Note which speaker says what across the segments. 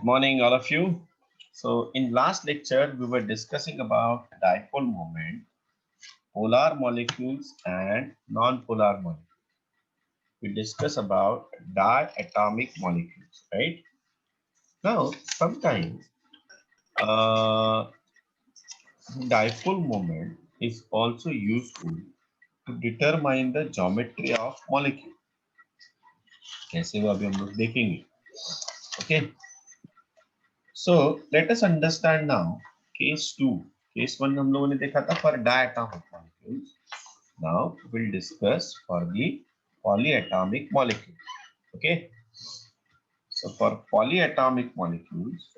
Speaker 1: Good morning, all of you. So, in last lecture, we were discussing about dipole moment, polar molecules, and non-polar molecules. We discuss about diatomic molecules, right? Now, sometimes uh, dipole moment is also useful to determine the geometry of molecule. कैसे वो अभी हम लोग देखेंगे. Okay. So let us understand now case 2. Case 1 हम लोगों ने देखा था for diatomic molecules. Now we'll discuss for the polyatomic molecule. Okay. So for polyatomic molecules,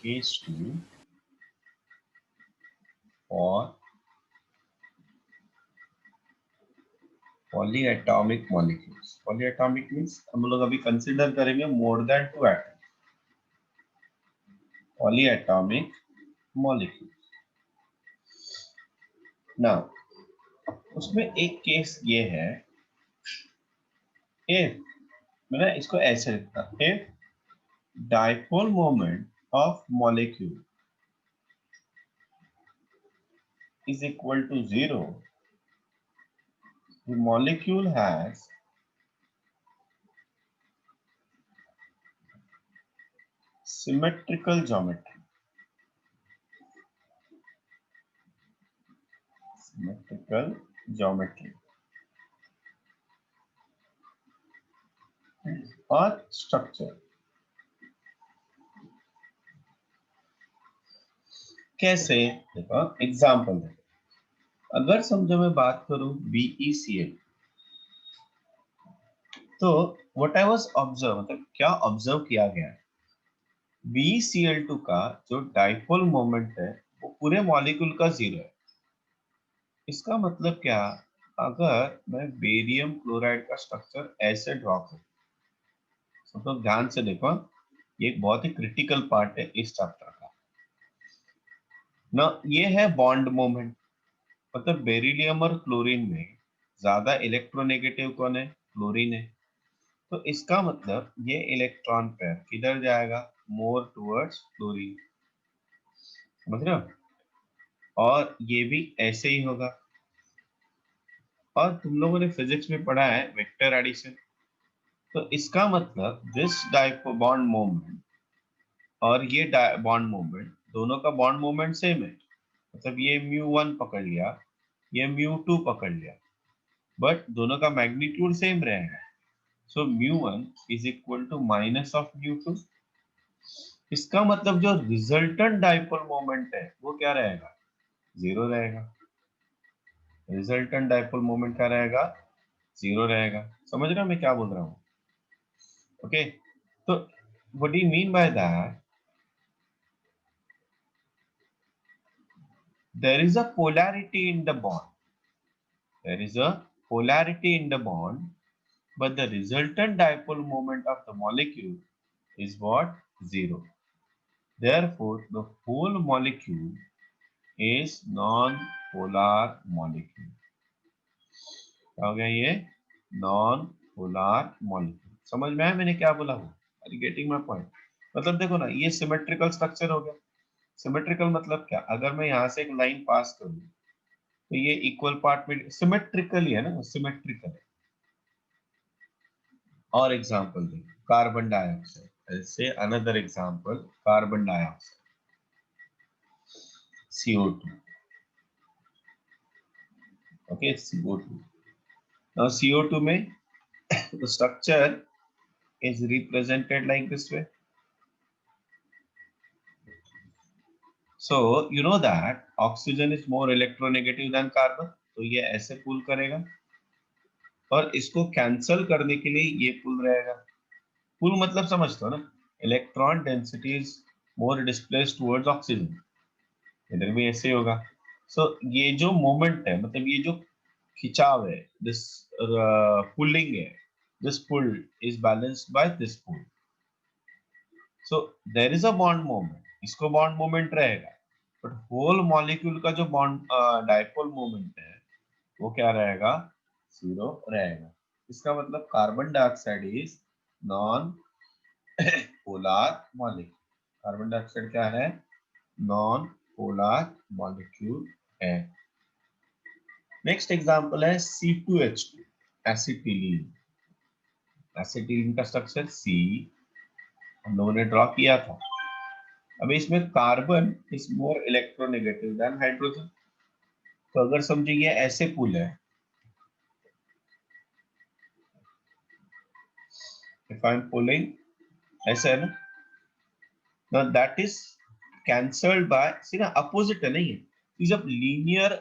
Speaker 1: case 2 for polyatomic molecules. Polyatomic means हम लोग अभी consider करेंगे more than 2 atoms. Polyatomic molecules. Now उसमें एक केस ये है, if मैं इसको ऐसे लिखता, if dipole moment of molecule is equal to 0, the molecule has symmetrical geometry. Symmetrical geometry or structure. कैसे? देखो एग्जांपल है, अगर समझो मैं बात करूं BeCl, तो व्हाट आई वाज ऑब्जर्व, मतलब क्या ऑब्जर्व किया गया है, BeCl2 का जो डाइपोल मोमेंट है वो पूरे मॉलिक्यूल का 0 है. इसका मतलब क्या, अगर मैं बेरियम क्लोराइड का स्ट्रक्चर ऐसे ड्रॉ करूं, तो ध्यान से देखो, ये एक बहुत ही क्रिटिकल पार्ट है इस चैप्टर का ना. ये है बॉन्ड मोमेंट, मतलब बेरिलियम और क्लोरीन में ज्यादा इलेक्ट्रोनेगेटिव कौन है, क्लोरीन है. तो इसका मतलब ये इलेक्ट्रॉन पेयर किधर जाएगा, मोर टुवर्ड्स क्लोरीन, समझ रहे हो. और ये भी ऐसे ही होगा. और तुम लोगों ने फिजिक्स में पढ़ा है वेक्टर एडिशन, तो इसका मतलब दिस डाइपो बॉन्ड मोमेंट और ये बॉन्ड मोमेंट, दोनों का बॉन्ड मोमेंट सेम है. मतलब ये μ1 पकड़ लिया, ये μ2 पकड़ लिया, बट दोनों का मैग्नीट्यूड सेम रहेगा. So μ1 is equal to minus of μ2. इसका मतलब जो रिजल्टेंट डाइपोल मोमेंट है वो क्या रहेगा, 0 रहेगा. रिजल्टेंट डाइपोल मोमेंट क्या रहेगा, 0 रहेगा. समझ रहे हो मैं क्या बोल रहा हूँ. ओके, तो what do you mean by that, there is a polarity in the bond. There is a polarity in the bond, but the resultant dipole moment of the molecule is what, 0. Therefore, the whole molecule is non-polar molecule. क्या हो गया ये, non-polar molecule. समझ में आया मैंने क्या बोला वो, are you getting my point. मतलब देखो ना, ये सिमेट्रिकल स्ट्रक्चर हो गया. सिमेट्रिकल मतलब क्या, अगर मैं यहाँ से एक लाइन पास करूँ तो ये इक्वल पार्ट में सिमेट्रिकल ही है ना, सिमेट्रिकल है. और एग्जांपल दे, कार्बन डाइऑक्साइड, ऐसे another example carbon dioxide, CO2. Okay, CO2. Now CO2 में the structure is represented like this way. So you know that oxygen is more electronegative than carbon, तो ये ऐसे पुल करेगा, और इसको कैंसल करने के लिए ये पुल रहेगा. पुल मतलब समझते हो ना, electron density is more displaced towards oxygen, इधर भी ऐसे होगा. सो ये जो मोमेंट है, मतलब ये जो खिंचाव है, दिस पुलिंग है, this pull is balanced by this pull. So there is a bond moment इसको बॉन्ड मोमेंट रहेगा, बट होल मॉलिक्यूल का जो बॉन्ड डायपोल मोमेंट है वो क्या रहेगा, 0 रहेगा। इसका मतलब carbon dioxide is non polar molecule. Carbon dioxide क्या है, नॉन पोलर मॉलिक्यूल है। नेक्स्ट एग्जांपल है C2H2 एसिटिलीन। एसिटिलीन का स्ट्रक्चर C हम लोगों ने ड्रॉ किया था। अब इसमें carbon is more electronegative than hydrogen. तो अगर समझिए ऐसे पुल है, इफ आई एम पुलिंग ऐसे है ना, now that is cancelled by, सीधा अपोजिट है नहीं है, ये जब लीनियर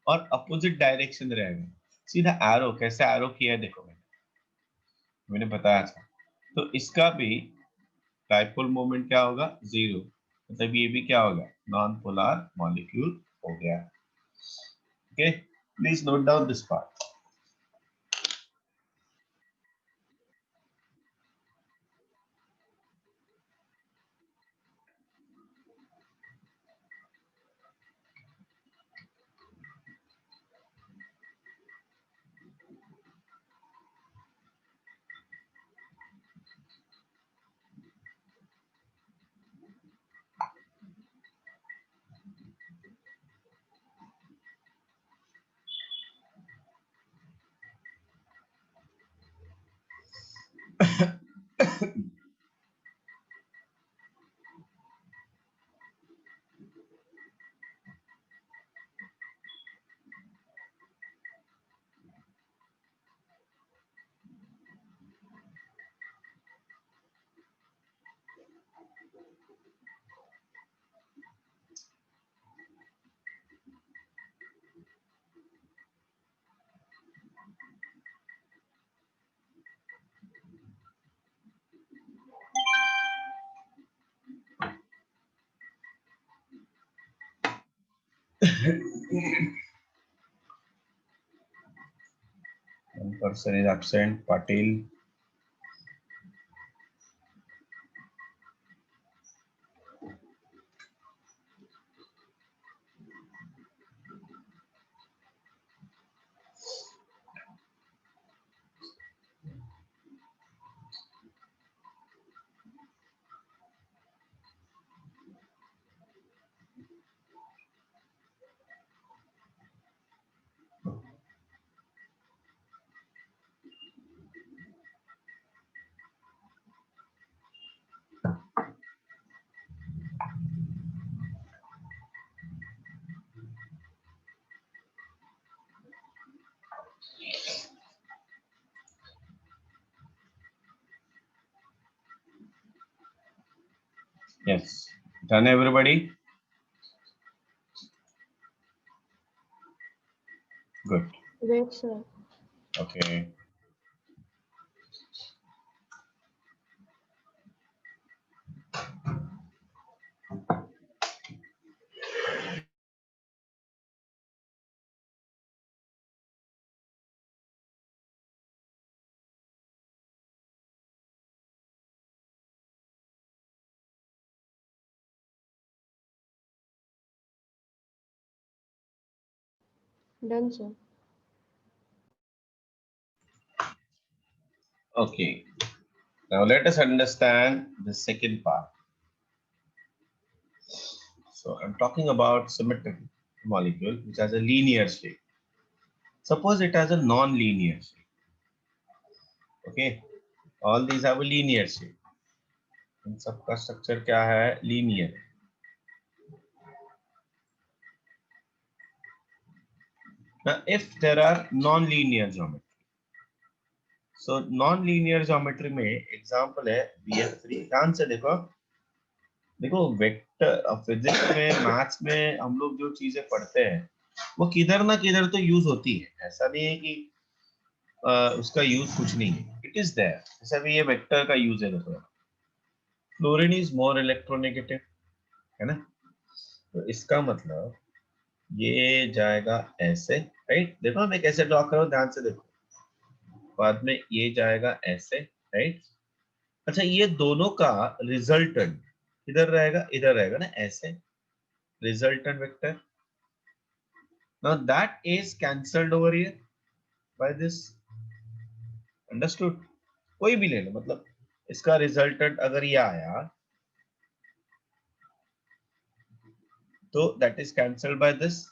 Speaker 1: और अपोजिट डायरेक्शन रहेगा, सीधा एरो, कैसे एरो किया है देखो, मैंने बताया था। तो इसका भी डाइपोल मोमेंट क्या होगा, 0, मतलब ये भी क्या होगा, नॉन पोलर मॉलिक्यूल हो गया। Okay, please note down this part. One person is absent, Patil. Yes, done everybody? Good.
Speaker 2: Yes, sir.
Speaker 1: Okay.
Speaker 2: Done, sir.
Speaker 1: Okay. Now let us understand the second part. So I'm talking about symmetric molecule which has a linear shape. Suppose it has a non-linear shape. Okay. All these have a linear shape. इन सबका structure क्या है, linear. Now if there are non-linear geometry, so non-linear geometry में example है BF3। ध्यान से देखो, देखो vector physics में, मैथ्स में हम लोग जो चीजें पढ़ते हैं वो किधर ना किधर तो यूज होती है। ऐसा नहीं है कि उसका यूज कुछ नहीं है, इट इज देयर। जैसा भी ये वेक्टर का यूज है, देखो फ्लोरीन इज मोर इलेक्ट्रोनेगेटिव, है ना, तो इसका मतलब ये जाएगा ऐसे, राइट। देखो मैं कैसे ड्रॉ कर रहा हूं, ध्यान से देखो, बाद में ये जाएगा ऐसे, राइट। अच्छा, ये दोनों का रिजल्टेंट किधर रहेगा, इधर रहेगा ना, ऐसे resultant vector. Now that is cancelled over here by this. Understood. कोई भी ले लो, मतलब इसका रिजल्टेंट अगर ये आया तो that is cancelled by this.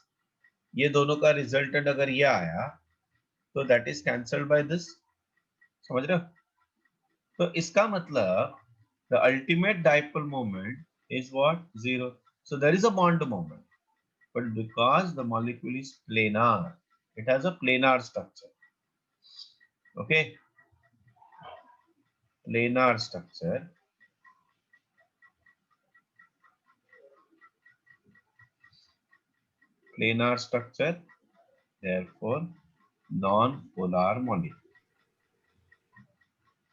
Speaker 1: ये दोनों का रिजल्टेंट अगर ये आया तो that is cancelled by this. समझ रहे हो? तो इसका मतलब the ultimate dipole moment is what, zero. So there is a bond moment, but because the molecule is planar, it has a planar structure. Okay, planar structure. Planar structure, therefore non-polar molecule.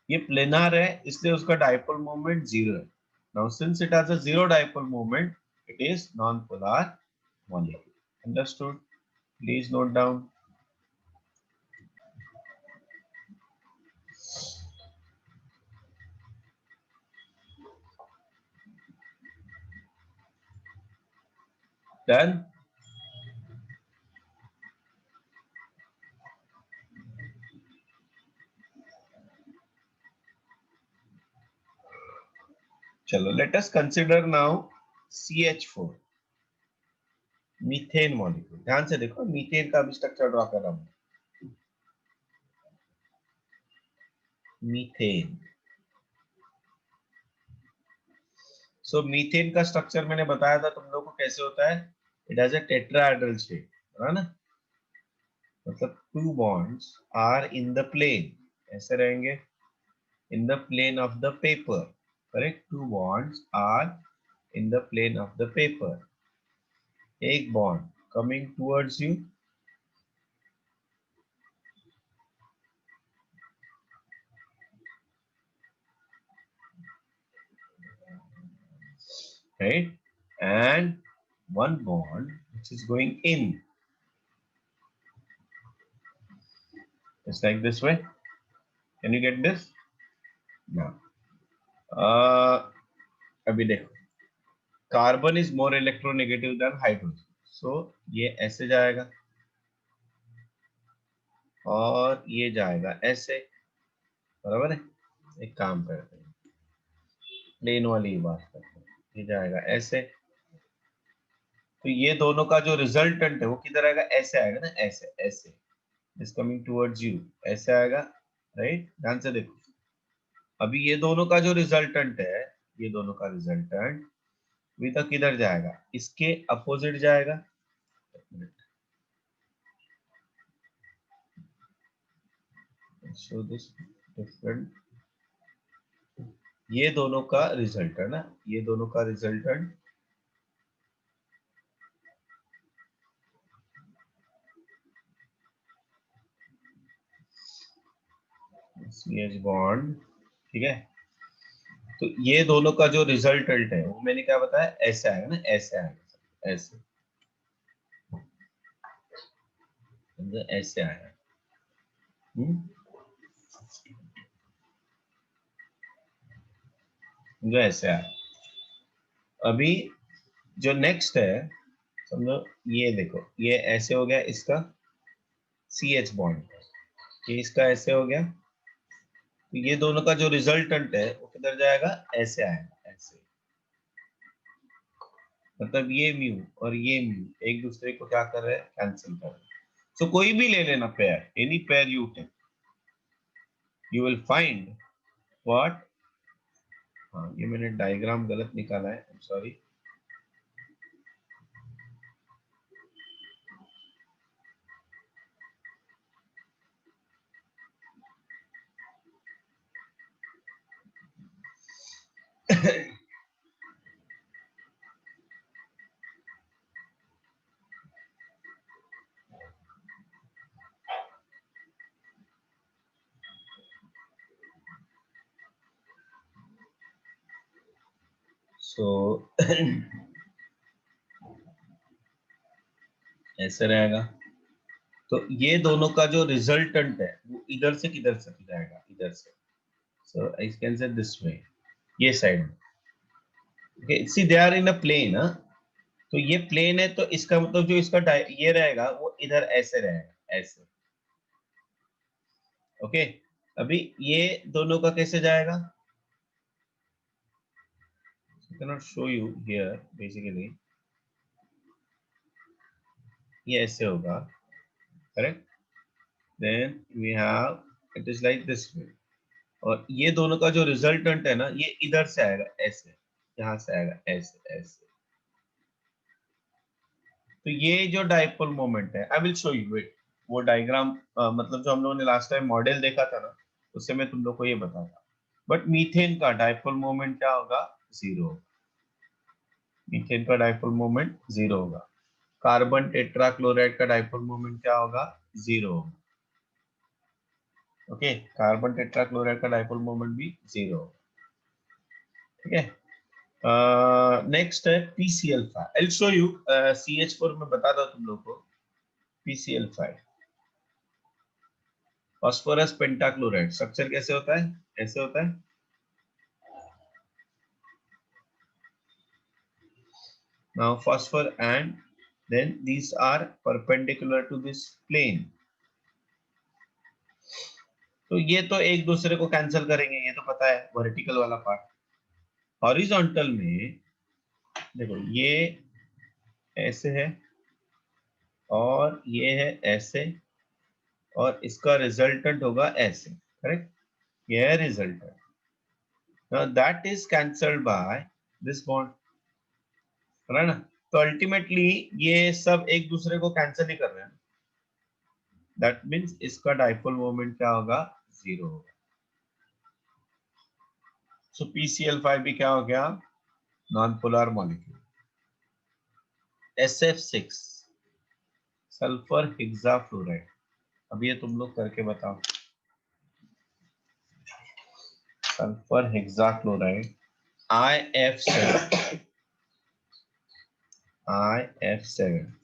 Speaker 1: ये planar है इसलिए उसका dipole moment zero है. Now since it has a zero dipole moment, it is non-polar molecule. Understood? Please note down. Done. चलो, let us consider now CH4, methane molecule. ध्यान से देखो, methane का भी स्ट्रक्चर ड्रॉ कर रहा हूं. मीथेन. सो मीथेन का स्ट्रक्चर मैंने बताया था तुम लोगों को कैसे होता है. It has a tetrahedral shape, है ना. मतलब two bonds are in the plane, ऐसे रहेंगे, in the plane of the paper. Correct. Two bonds are in the plane of the paper. एक bond coming towards you, right, and one bond which is going in. It's like this way. Can you get this? Now, अभी देखो, carbon is more electronegative than hydrogen. So ये ऐसे जाएगा और ये जाएगा ऐसे. बराबर है. एक काम करते हैं, प्लेन वाली ही बात करते हैं. ये जाएगा ऐसे. तो ये दोनों का जो रिजल्टेंट है वो किधर आएगा, ऐसे आएगा ना, ऐसे ऐसे. इज कमिंग टुवर्ड्स यू, ऐसे आएगा. राइट. ध्यान से देखो. अभी ये दोनों का जो रिजल्टेंट है, ये दोनों का रिजल्टेंट अभी तक किधर जाएगा, इसके अपोजिट जाएगा. Show this different. ये दोनों का रिजल्ट है ना, ये दोनों का रिजल्टेंट CH बॉन्ड. ठीक है. तो ये दोनों का जो रिजल्टेंट है वो मैंने क्या बताया, ऐसे आएगा ना, ऐसे आएगा, ऐसे. ऐसे आएगा. जो ऐसे आया. अभी जो नेक्स्ट है, समझो, ये देखो, ये ऐसे हो गया इसका CH बॉन्ड, ये इसका ऐसे हो गया. तो ये दोनों का जो रिजल्टेंट है वो किधर जाएगा, ऐसे आएगा, ऐसे. मतलब ये म्यू और ये म्यू एक दूसरे को क्या कर रहे हैं, कैंसिल कर रहे हैं. सो कोई भी ले लेना pair, any pair you take, you will find what. हाँ, ये मैंने डायग्राम गलत निकाला है, सॉरी. सो ऐसे रहेगा. तो ये दोनों का जो रिजल्टेंट है वो इधर से किधर से जाएगा, इधर से. सो I can say this way, ये साइड में. Okay, see they are in a plane, हाँ? तो ये प्लेन है, तो इसका मतलब जो इसका ये रहेगा वो इधर ऐसे रहेगा, ऐसे। ओके, अभी ये दोनों का कैसे जाएगा? I cannot show you here basically. ये ऐसे होगा, correct? Then we have it is like this way, और ये दोनों का जो रिजल्टेंट है ना, ये इधर से आएगा ऐसे, यहाँ से आएगा ऐसे ऐसे। तो ये जो डाइपोल मोमेंट है, I will show you it. वो डायग्राम मतलब जो हम लोगों ने लास्ट टाइम मॉडल देखा था ना, उससे मैं तुम लोग को ये बताता। बट मीथेन का डाइपोल मोमेंट क्या होगा? जीरो। मीथेन का डाइपोल मोमेंट जीरो होगा। कार्बन टेट्राक्लोराइड का डाइपोल मोमेंट क्या होगा? जीरो होगा। ओके, कार्बन टेट्राक्लोराइड का डाइपोल मोमेंट भी जीरो होगा। ठीक है, नेक्स्ट है PCl5। I will show you. CH4 में बता दो तुम लोग को। PCl5 फास्फोरस पेंटाक्लोराइड स्ट्रक्चर कैसे होता है? ऐसे होता है। Now phosphor and then these are perpendicular to this plane. तो ये तो एक दूसरे को कैंसिल करेंगे, ये तो पता है, वर्टिकल वाला पार्ट। हॉरिजॉन्टल में देखो, ये ऐसे है और ये है ऐसे, और इसका रिजल्टेंट होगा ऐसे, करेक्ट? ये है resultant. Now that is cancelled by this bond, है ना? तो अल्टीमेटली ये सब एक दूसरे को कैंसिल ही कर रहे हैं। दैट मीन्स इसका डाइपोल मोमेंट क्या होगा? जीरो होगा। सो PCl5 भी क्या हो गया? Non polar molecule. SF6 sulphur hexafluoride. अब ये तुम लोग करके बताओ। Sulphur hexafluoride IF7। IF7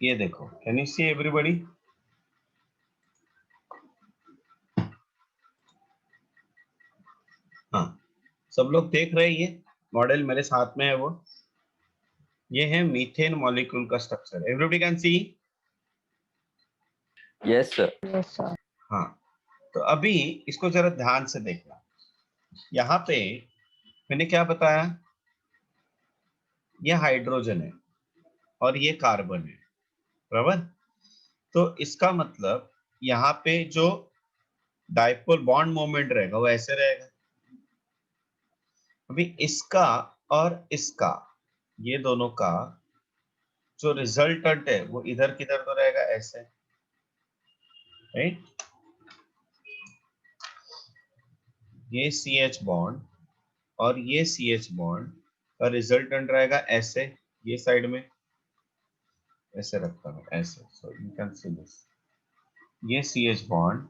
Speaker 1: ये देखो, कैन यू सी एवरीबॉडी? हाँ, सब लोग देख रहे हैं? ये मॉडल मेरे साथ में है वो। ये है मीथेन मॉलिक्यूल का structure. Everybody can see?
Speaker 3: Yes sir.
Speaker 2: Yes, sir.
Speaker 1: हाँ, तो अभी इसको जरा ध्यान से देखना। यहाँ पे मैंने क्या बताया? ये हाइड्रोजन है और ये कार्बन है, बराबर? तो इसका मतलब यहाँ पे जो डाइपोल बॉन्ड मोमेंट रहेगा वो ऐसे रहेगा। अभी इसका और इसका, ये दोनों का जो रिजल्टेंट है वो इधर किधर तो रहेगा, ऐसे, राइट? ये CH बॉन्ड और ये CH बॉन्ड का रिजल्टेंट रहेगा ऐसे, ये साइड में, ऐसे रखता हूँ ऐसे, so you can see this, ये CH बॉन्ड,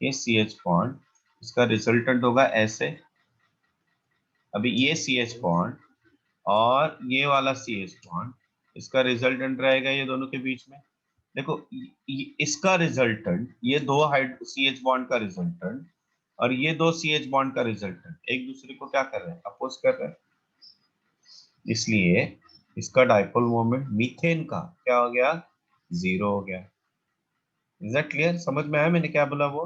Speaker 1: ये CH बॉन्ड, इसका रिजल्टेंट होगा ऐसे। अभी ये CH बॉन्ड और ये वाला CH बॉन्ड, इसका रिजल्टेंट रहेगा ये दोनों के बीच में। देखो इसका रिजल्टेंट, ये दो CH बॉन्ड का रिजल्टेंट और ये दो CH बॉन्ड का रिजल्टेंट एक दूसरे को क्या कर रहे हैं, अपोज कर रहे हैं। इसलिए इसका डाइपोल मोमेंट मीथेन का क्या हो गया, 0 हो गया। Is that clear? समझ में आया मैंने क्या बोला वो?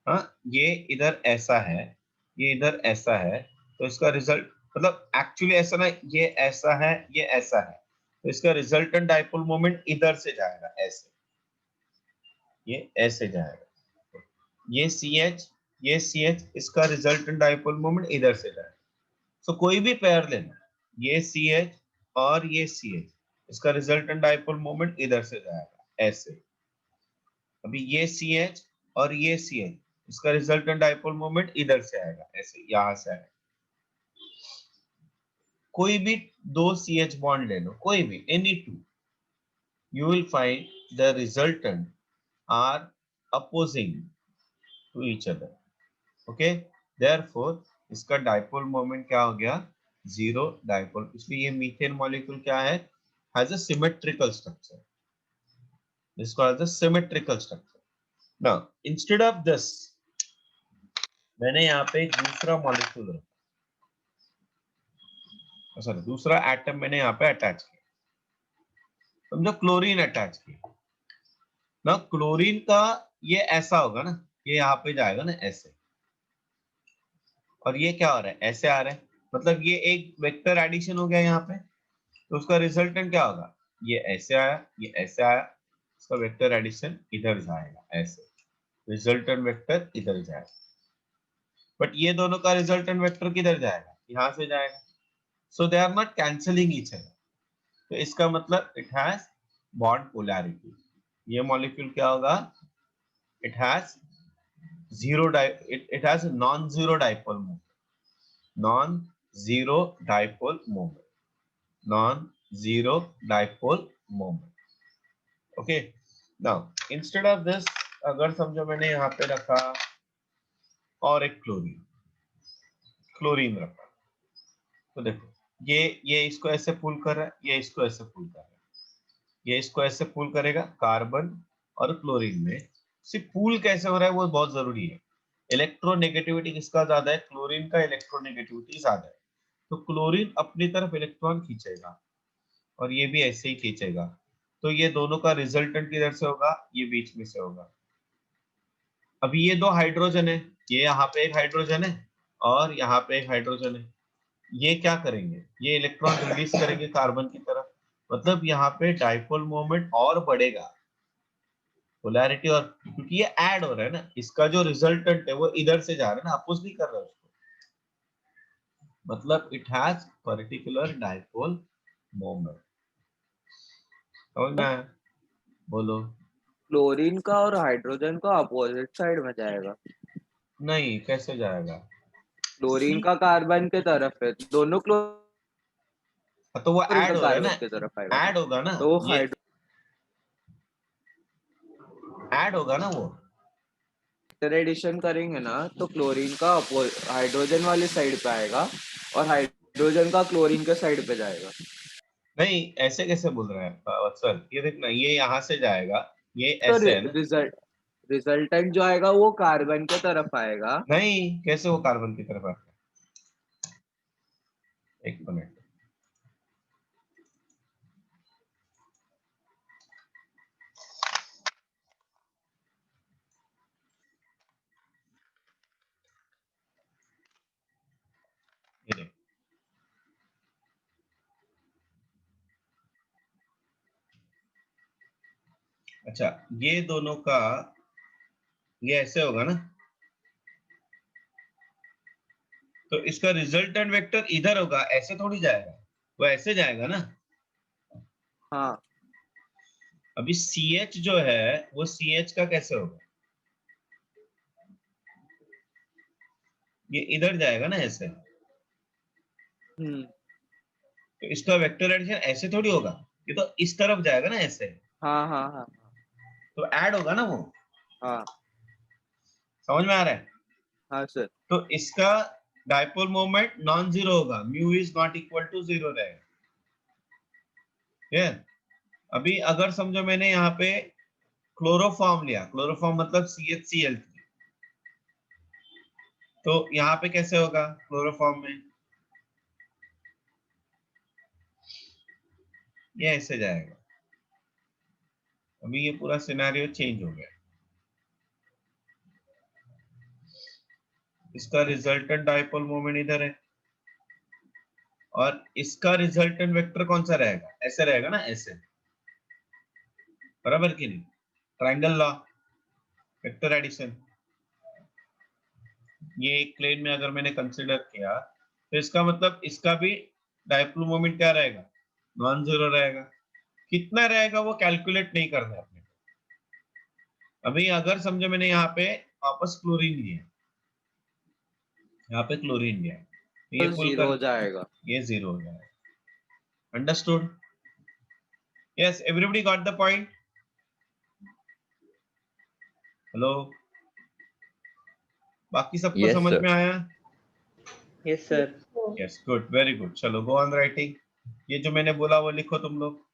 Speaker 1: हाँ, ये इधर ऐसा है, ये इधर ऐसा है, तो इसका रिजल्ट मतलब एक्चुअली ऐसा ना, ये ऐसा है, ये ऐसा है, तो इसका रिजल्टेंट डाइपोल मोमेंट इधर से जाएगा ऐसे, ये ऐसे जाएगा। ये CH, ये CH, इसका रिजल्टेंट डाइपोल मोमेंट इधर से जाएगा। सो कोई भी पेयर लेना, ये CH और ये CH, इसका रिजल्टेंट डाइपोल मोमेंट इधर से जाएगा ऐसे। अभी ये CH और ये CH, इसका रिजल्टेंट डाइपोल मोमेंट इधर से आएगा ऐसे, यहां से आएगा। कोई भी दो CH बॉन्ड ले लो, कोई भी, any two, you will find the resultant are opposing to each other. Okay, therefore इसका डाइपोल मोमेंट क्या हो गया, 0 डाइपोल। इसलिए ये मीथेन मॉलिक्यूल क्या है, has a symmetrical structure. This is called the symmetrical structure. Now instead of this, मैंने यहाँ पे एक दूसरा मॉलिक्यूल रखा, सॉरी दूसरा एटम मैंने यहाँ पे अटैच किया, समझो क्लोरीन अटैच किया ना। क्लोरीन का ये ऐसा होगा ना, ये यहाँ पे जाएगा ना ऐसे, और ये क्या हो रहा है, ऐसे आ रहा है, मतलब ये एक वेक्टर एडिशन हो गया यहाँ पे। तो उसका रिजल्टेंट क्या होगा, ये ऐसे आया, ये ऐसे आया, इसका वेक्टर एडिशन इधर जाएगा ऐसे, रिजल्टेंट वेक्टर इधर जाएगा। बट ये दोनों का रिजल्टेंट वेक्टर किधर जाएगा, यहाँ से जाएगा। So they are not cancelling each other. तो इसका मतलब इट हैज बॉन्ड पोलैरिटी। ये मॉलिक्यूल क्या होगा, it has it has a non-zero dipole moment, non-zero dipole moment, non-zero dipole moment. Okay, now instead of this, अगर समझो मैंने यहाँ पे रखा और एक क्लोरीन रखा, तो देखो ये इसको ऐसे पुल कर रहा है, ये इसको ऐसे पुल कर रहा है, ये इसको ऐसे पुल करेगा कार्बन और क्लोरीन में। सिर्फ पुल कैसे हो रहा है वो बहुत जरूरी है। इलेक्ट्रोनेगेटिविटी किसका ज्यादा है, क्लोरीन का इलेक्ट्रोनेगेटिविटी ज्यादा है, तो क्लोरीन अपनी तरफ इलेक्ट्रॉन खींचेगा और ये भी ऐसे ही खींचेगा। तो ये दोनों का रिजल्टेंट किधर से होगा, ये बीच में से होगा। अभी ये दो हाइड्रोजन है, ये यहाँ पे एक हाइड्रोजन है और यहाँ पे एक हाइड्रोजन है, ये क्या करेंगे, ये इलेक्ट्रॉन रिलीज करेंगे कार्बन की तरफ, मतलब यहाँ पे डाइपोल मोमेंट और बढ़ेगा, पोलैरिटी। और क्योंकि ये ऐड हो रहा है ना, इसका जो रिजल्टेंट है वो इधर से जा रहा है ना, अपोज नहीं कर रहा है उसको, मतलब it has particular dipole moment. समझ में आया? बोलो।
Speaker 3: क्लोरीन का और हाइड्रोजन का अपोजिट साइड में जाएगा।
Speaker 1: नहीं, कैसे जाएगा,
Speaker 3: क्लोरीन का कार्बन के तरफ है, दोनों
Speaker 1: तो वो
Speaker 3: क्लोरीन का
Speaker 1: ऐड हो रहा है ना,
Speaker 3: कार्बन की तरफ आएगा,
Speaker 1: ऐड होगा ना,
Speaker 3: तो
Speaker 1: ये ऐड होगा ना वो।
Speaker 3: एडिशन करेंगे ना, तो क्लोरीन का हाइड्रोजन वाली साइड पे आएगा और हाइड्रोजन का क्लोरीन के साइड पे जाएगा।
Speaker 1: नहीं, ऐसे कैसे बोल रहे हैं वत्सल, ये देखना, ये यहाँ से जाएगा, ये
Speaker 3: तो
Speaker 1: ऐसे है ना।
Speaker 3: रिजल्टेंट जो आएगा वो कार्बन के तरफ आएगा।
Speaker 1: नहीं, कैसे वो कार्बन की तरफ आता है, एक मिनट, ये देख, अच्छा ये दोनों का, ये ऐसे होगा ना, तो इसका रिजल्टेंट वेक्टर इधर होगा, ऐसे थोड़ी जाएगा, वो ऐसे जाएगा ना।
Speaker 3: हाँ,
Speaker 1: अभी CH जो है वो CH का कैसे होगा, ये इधर जाएगा ना ऐसे, तो इसका वेक्टर एडिशन ऐसे थोड़ी होगा, ये तो इस तरफ जाएगा ना ऐसे,
Speaker 3: हाँ हाँ हाँ
Speaker 1: तो ऐड होगा ना वो,
Speaker 3: हाँ
Speaker 1: समझ में आ रहा है?
Speaker 3: हाँ सर।
Speaker 1: तो इसका डायपोल मोमेंट नॉन जीरो होगा, mu is not equal to zero रहेगा। ठीक, अभी अगर समझो मैंने यहाँ पे क्लोरोफॉर्म लिया, क्लोरोफॉर्म मतलब CHCl3, तो यहाँ पे कैसे होगा क्लोरोफॉर्म में, ये ऐसे जाएगा। अभी ये पूरा सिनेरियो चेंज हो गया। इसका रिजल्टेंट डायपोल मोमेंट इधर है, और इसका रिजल्टेंट वेक्टर कौन सा रहेगा, ऐसे रहेगा ना, ऐसे, बराबर कि नहीं? Triangle law, vector addition. ये एक प्लेन में अगर मैंने कंसीडर किया, तो इसका मतलब इसका भी डायपोल मोमेंट क्या रहेगा, नॉन जीरो रहेगा। कितना रहेगा वो कैलकुलेट नहीं करना है अपने। अभी अगर समझो मैंने यहाँ पे वापस क्लोरीन लिया, यहाँ पे क्लोरीन लिया, तो ये
Speaker 3: तो
Speaker 1: पुल
Speaker 3: जीरो
Speaker 1: कर,
Speaker 3: हो जाएगा।
Speaker 1: ये जीरो हो जाएगा। Understood? Yes, everybody got the point? Hello, बाकी सबको
Speaker 3: यस
Speaker 1: समझ
Speaker 3: सर।
Speaker 1: में आया?
Speaker 3: Yes
Speaker 2: Yes,
Speaker 3: sir.
Speaker 2: sir.
Speaker 1: Yes, good, very good. चलो गो ऑन राइटिंग, ये जो मैंने बोला वो लिखो तुम लोग।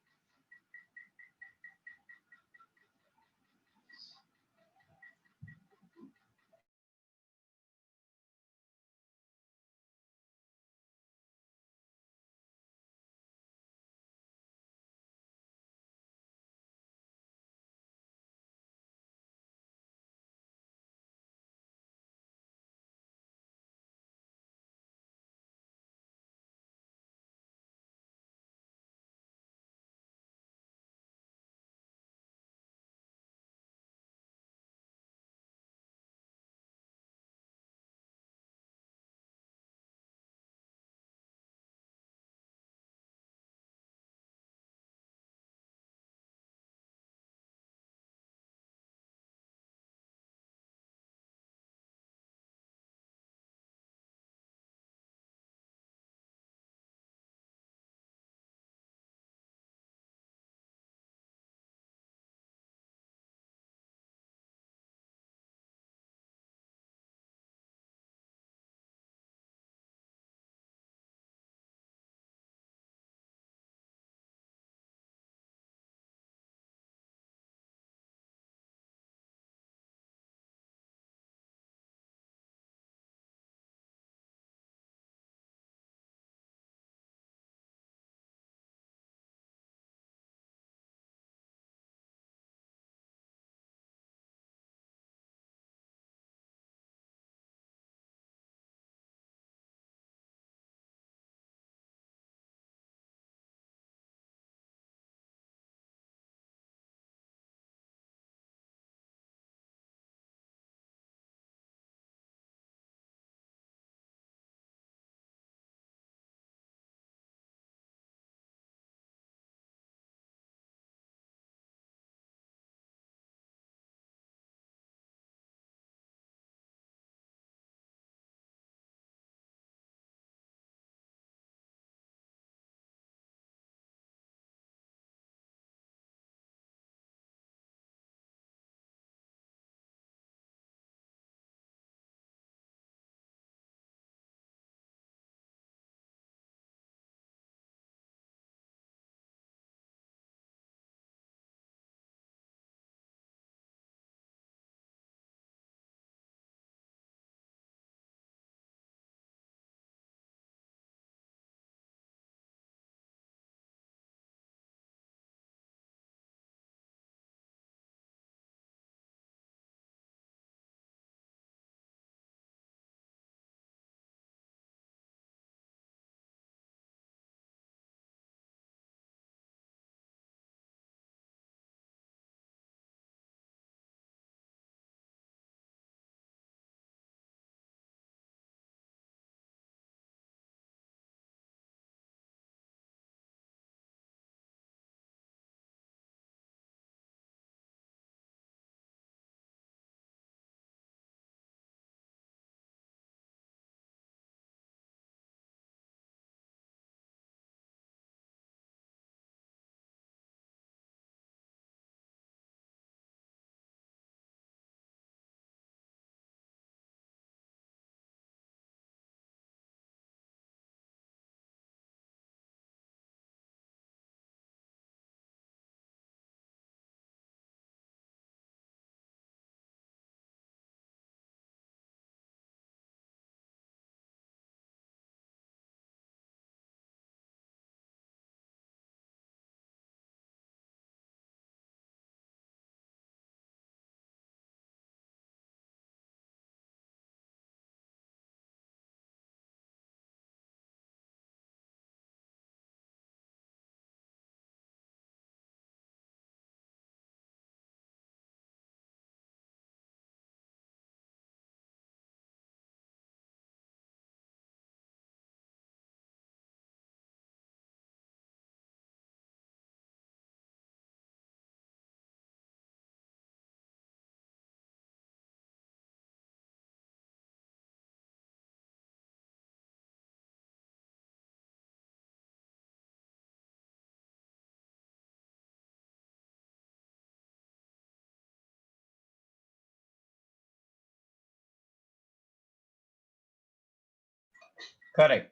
Speaker 1: Correct.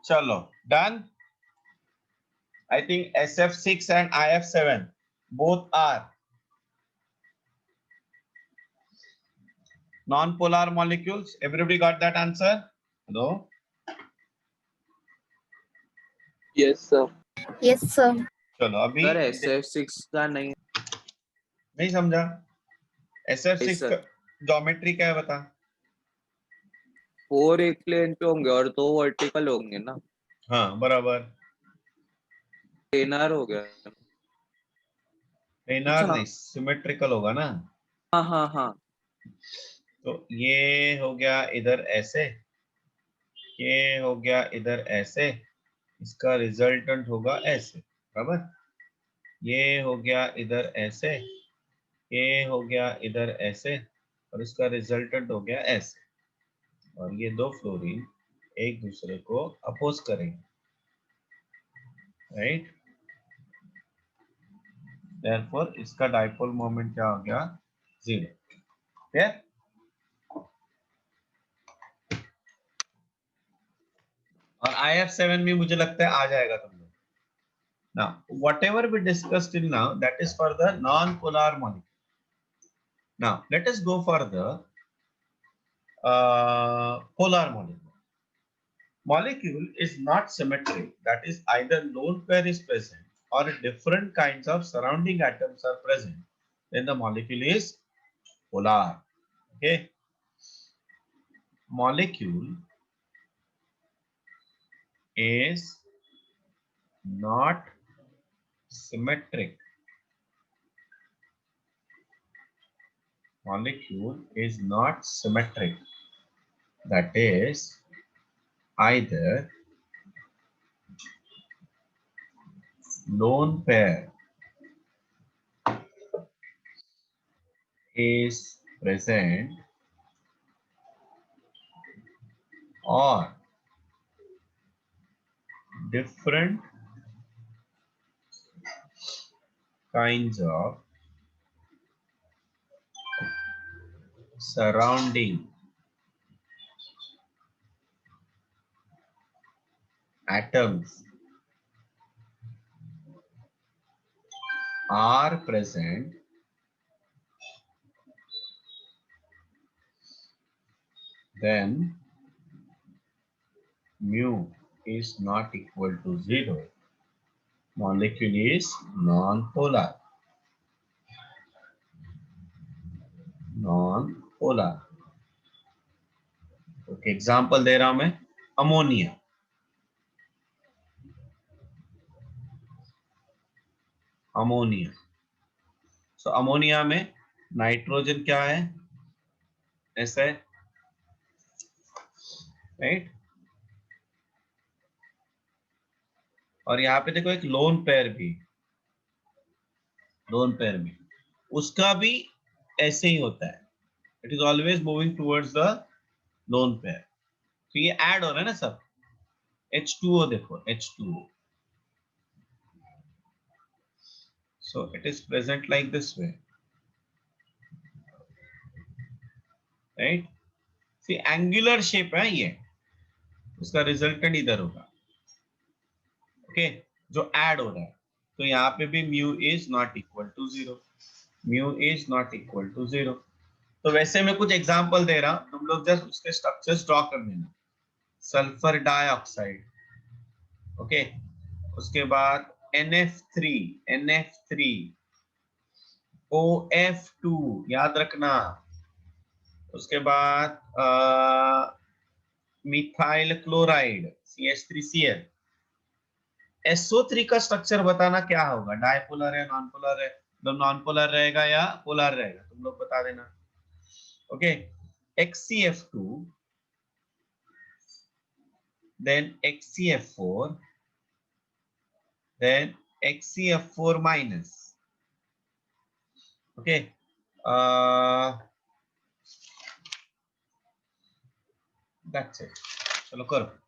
Speaker 1: Chalo, done. I think SF6 and IF7 both are non-polar molecules. Everybody got that answer? Hello?
Speaker 4: Yes, sir.
Speaker 2: Yes, sir.
Speaker 1: चलो अभी
Speaker 3: सर SF6 का
Speaker 1: नहीं समझा. SF6
Speaker 3: सर
Speaker 1: का ज्योमेट्री क्या है बता.
Speaker 3: 4 एक प्लेन पे होंगे और 2 वर्टिकल होंगे ना.
Speaker 1: हाँ बराबर.
Speaker 3: प्लेनर हो गया.
Speaker 1: प्लेनार नहीं, सिमेट्रिकल होगा ना.
Speaker 3: हाँ हाँ हाँ.
Speaker 1: तो ये हो गया इधर ऐसे, ये हो गया इधर ऐसे, इसका रिजल्टेंट होगा ऐसे. बराबर. ये हो गया इधर ऐसे, ये हो गया इधर ऐसे, और इसका रिजल्टेंट हो गया ऐसे. और ये दो फ्लोरीन एक दूसरे को अपोज करेंगे. राइट. देयरफॉर इसका डाइपोल मोमेंट क्या हो गया, 0. क्लियर. और IF7 भी मुझे लगता है आ जाएगा तुम लोग. Now, whatever we discussed till now, that is for the non-polar molecule. Now, let us go for the polar molecule. Molecule is not symmetric. That is, either lone pair is present or different kinds of surrounding atoms are present. Then the molecule is polar. Okay. Molecule is not symmetric molecule is not symmetric. That is, either lone pair is present or different kinds of surrounding atoms are present, then mu is not equal to 0. Molecule is non-polar. Non-polar. Okay, example दे रहा हूं मैं, ammonia. Ammonia. So ammonia में nitrogen क्या है? ऐसा है, right? और यहाँ पे देखो एक लोन पेयर भी, लोन पेयर में उसका भी ऐसे ही होता है. It is always moving towards the lone pair. तो ये ऐड हो रहा है ना सब. H2O देखो, H2O. So it is present like this way, right? See, angular shape है ये, उसका रिजल्टेंट इधर होगा. ओके, जो ऐड हो रहा है. तो यहाँ पे भी mu is not equal to 0. Mu is not equal to 0. तो वैसे मैं कुछ एग्जांपल दे रहा हूं, तुम लोग जस्ट उसके स्ट्रक्चर्स ड्रॉ कर लेना. Sulphur dioxide, okay. उसके बाद NF3, NF3, OF2 याद रखना. उसके बाद मिथाइल क्लोराइड CH3Cl. SO3 का स्ट्रक्चर बताना क्या होगा, डायपोलर है, नॉन पोलर है? मतलब नॉन पोलर रहेगा या पोलर रहेगा, तुम लोग बता देना. Okay, XCF2, then XCF4, then XCF4 minus. Okay, that's it. चलो करो.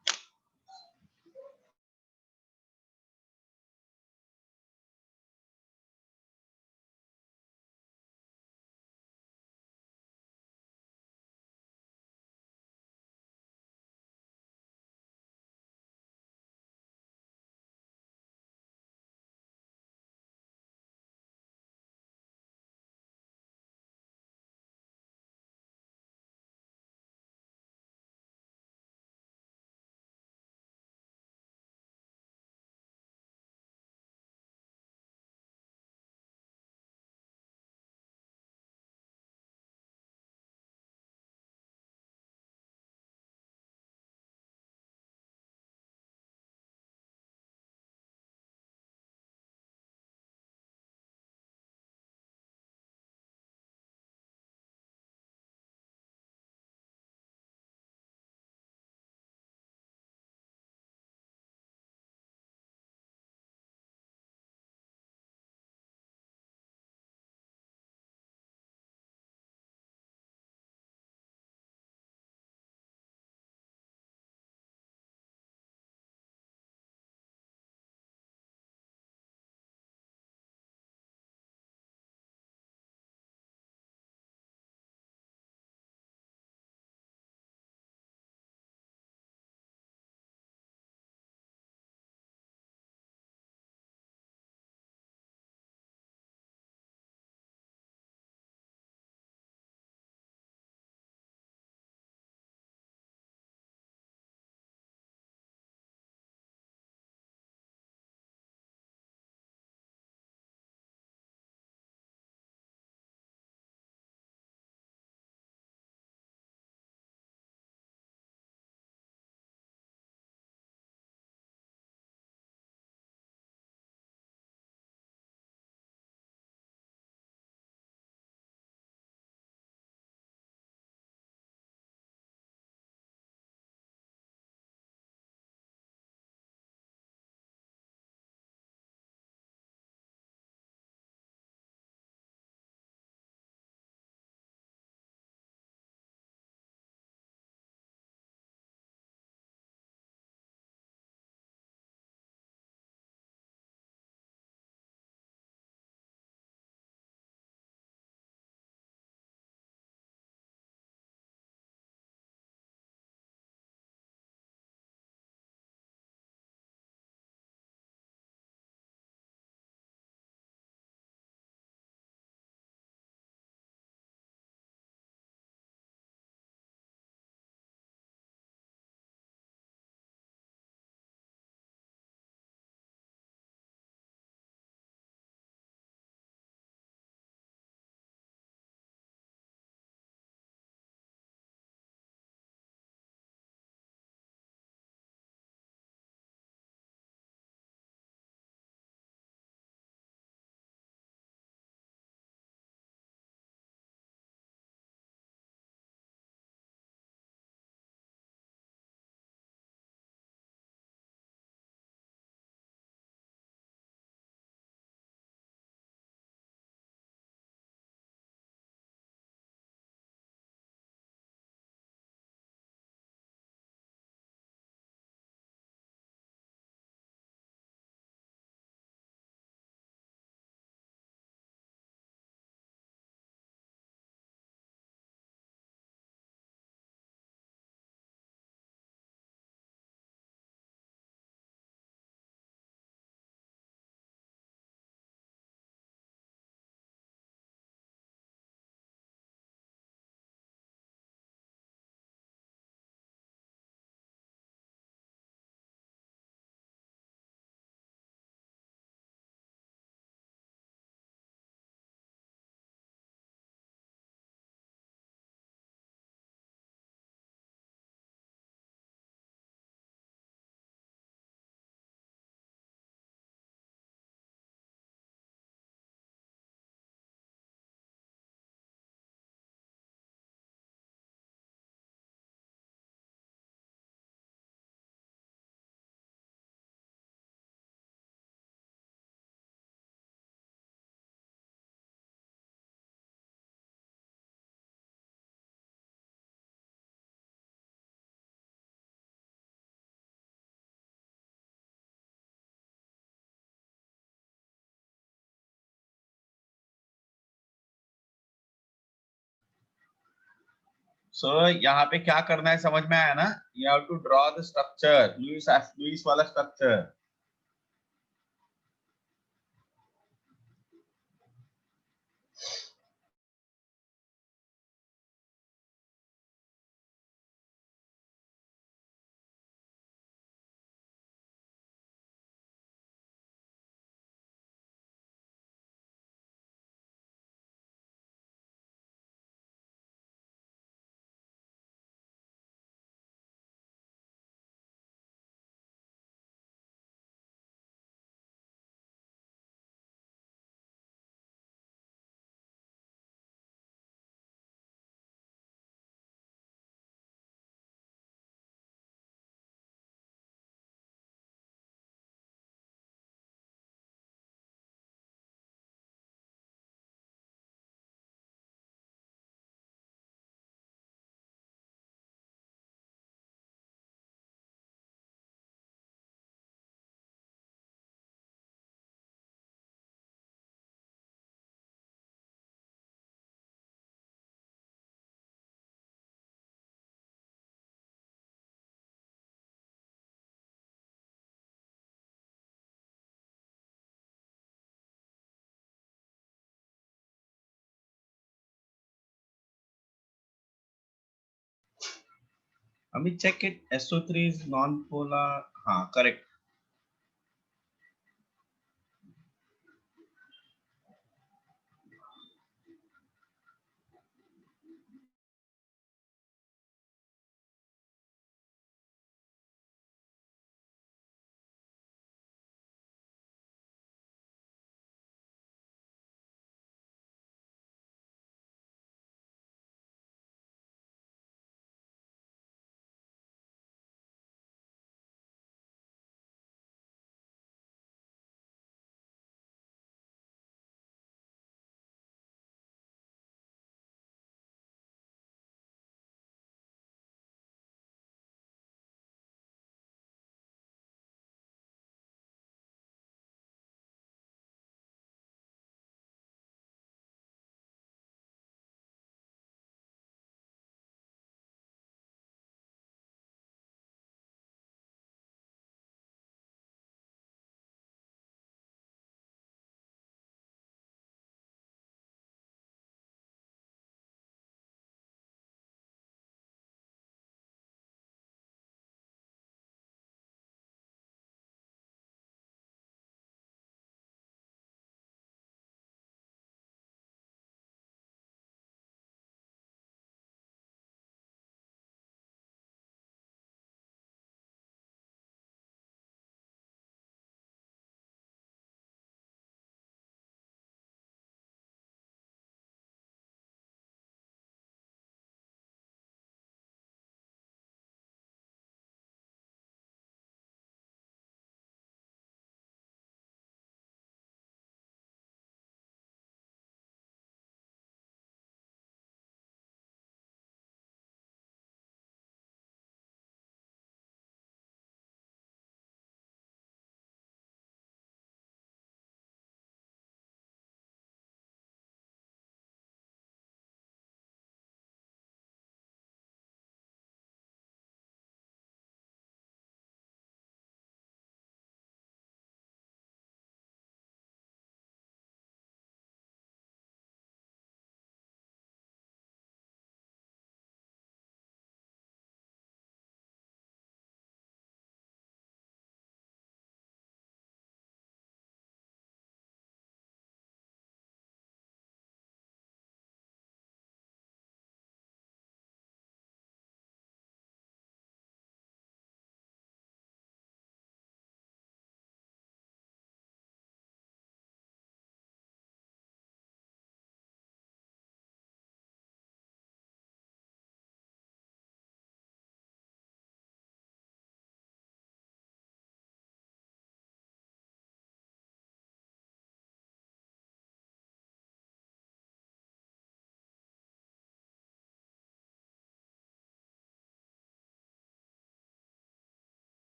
Speaker 1: सो यहाँ पे क्या करना है समझ में आया ना? You have to draw the structure, Lewis वाला स्ट्रक्चर। अभी check it, SO3 is non-polar. हाँ, correct.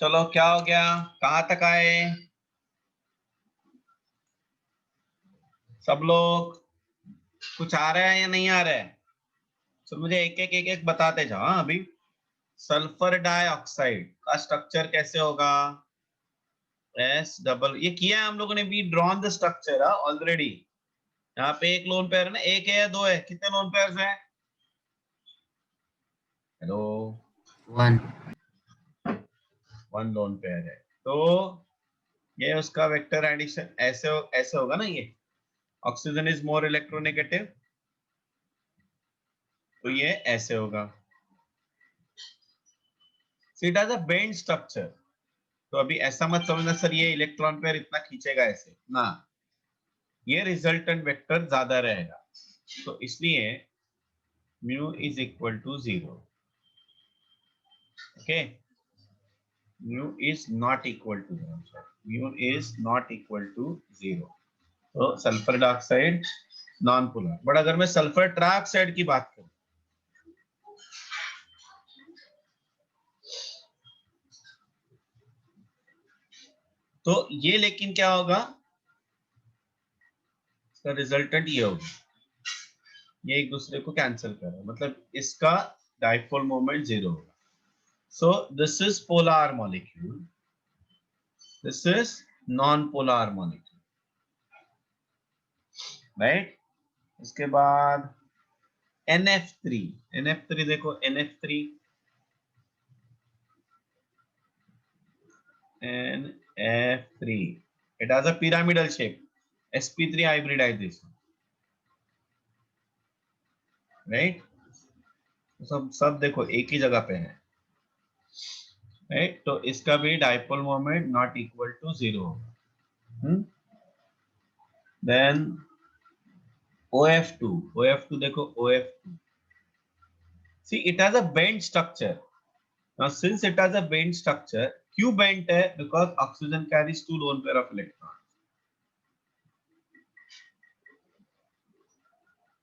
Speaker 1: चलो क्या हो गया, कहां तक आए सब लोग? कुछ आ रहा है या नहीं आ रहा है? तो मुझे एक एक बताते जाओ। हाँ, अभी सल्फर डाइऑक्साइड का स्ट्रक्चर कैसे होगा? एस डबल, ये किया है हम लोगों ने, be drawn the structure already. यहाँ पे एक लोन पेयर है ना, एक है या दो है, कितने लोन पेयर्स हैं? हेलो,
Speaker 5: 1.
Speaker 1: वन लोन पेयर है। तो ये उसका वेक्टर एडिशन ऐसे ऐसे होगा ना, ये ऑक्सीजन इज मोर इलेक्ट्रोनेगेटिव, तो ये ऐसे होगा। So it has a bend structure. तो अभी ऐसा मत समझना सर ये इलेक्ट्रॉन पेयर इतना खींचेगा ऐसे ना, ये रिजल्टेंट वेक्टर ज्यादा रहेगा, तो इसलिए mu is equal to 0। Okay, mu is not equal to 0, mu is not equal to 0। तो sulphur dioxide non polar. But अगर मैं सल्फर ट्राइऑक्साइड की बात करूं, तो ये लेकिन क्या होगा, इसका रिजल्टेंट ये होगा, ये एक दूसरे को कैंसिल कर रहा है, मतलब इसका डाइपोल मोमेंट 0 होगा। So this is polar molecule, this is non-polar molecule, right? इसके बाद NF3, NF3 देखो, NF3 NF3 it has a pyramidal shape, sp3 hybridization, right? सब देखो एक ही जगह पे है, राइट? तो इसका भी dipole moment not equal to 0 होगा। देन OF2 देखो, OF2, see it has a bent structure. Now since it has a bent structure, क्यों bent है? Because oxygen carries 2 lone pair of electrons,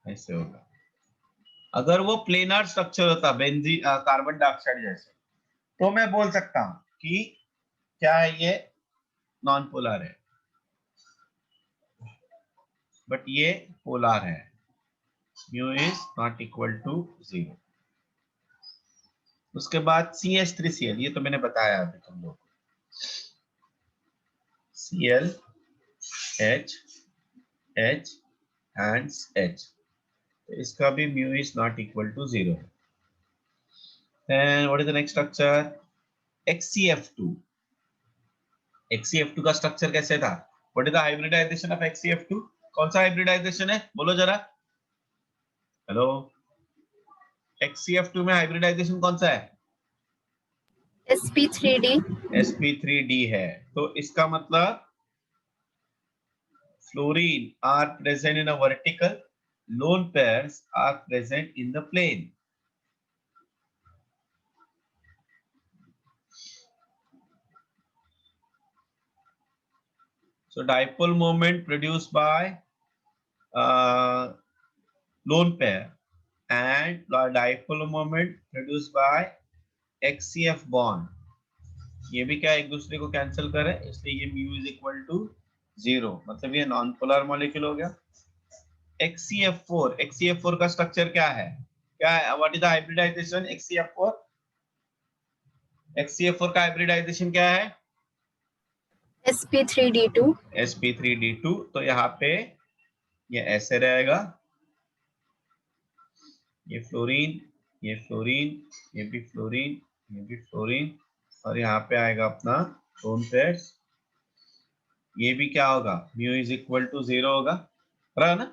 Speaker 1: ऐसे होगा। अगर वो प्लेनर स्ट्रक्चर होता benzene carbon dioxide जैसे, तो मैं बोल सकता हूं कि क्या है, ये नॉन पोलर है, बट ये पोलर है, mu is not equal to 0। उसके बाद CH3Cl, ये तो मैंने बताया अभी तुम लोग को, Cl H H and H, तो इसका भी mu is not equal to 0 है। Then what is the next structure? XCF2, XCF2 का स्ट्रक्चर कैसे था? What is the hybridization of XCF2? कौन सा हाइब्रिडाइजेशन है, बोलो जरा। हेलो, XCF2 में हाइब्रिडाइजेशन कौन सा है?
Speaker 2: sp3d,
Speaker 1: sp3d है। तो इसका मतलब fluorine are present in a vertical, lone pairs are present in the plane. So dipole moment produced by lone pair and dipole moment produced by XCF bond, ये भी क्या एक दूसरे को कैंसिल करे, इसलिए ये म्यू इज इक्वल टू 0, मतलब ये नॉन पोलर मॉलिक्यूल हो गया। XCF4 का स्ट्रक्चर क्या है, क्या है, what is the hybridisation XCF4? XCF4 का हाइब्रिडाइजेशन क्या है?
Speaker 2: sp3d2,
Speaker 1: sp3d2। तो यहाँ पे ये ऐसे रहेगा, ये फ्लोरीन, ये फ्लोरीन, ये भी फ्लोरीन, ये भी फ्लोरीन, और यहाँ पे आएगा अपना लोन पेयर्स, ये भी क्या होगा, म्यू इज इक्वल टू 0 होगा, रहा ना?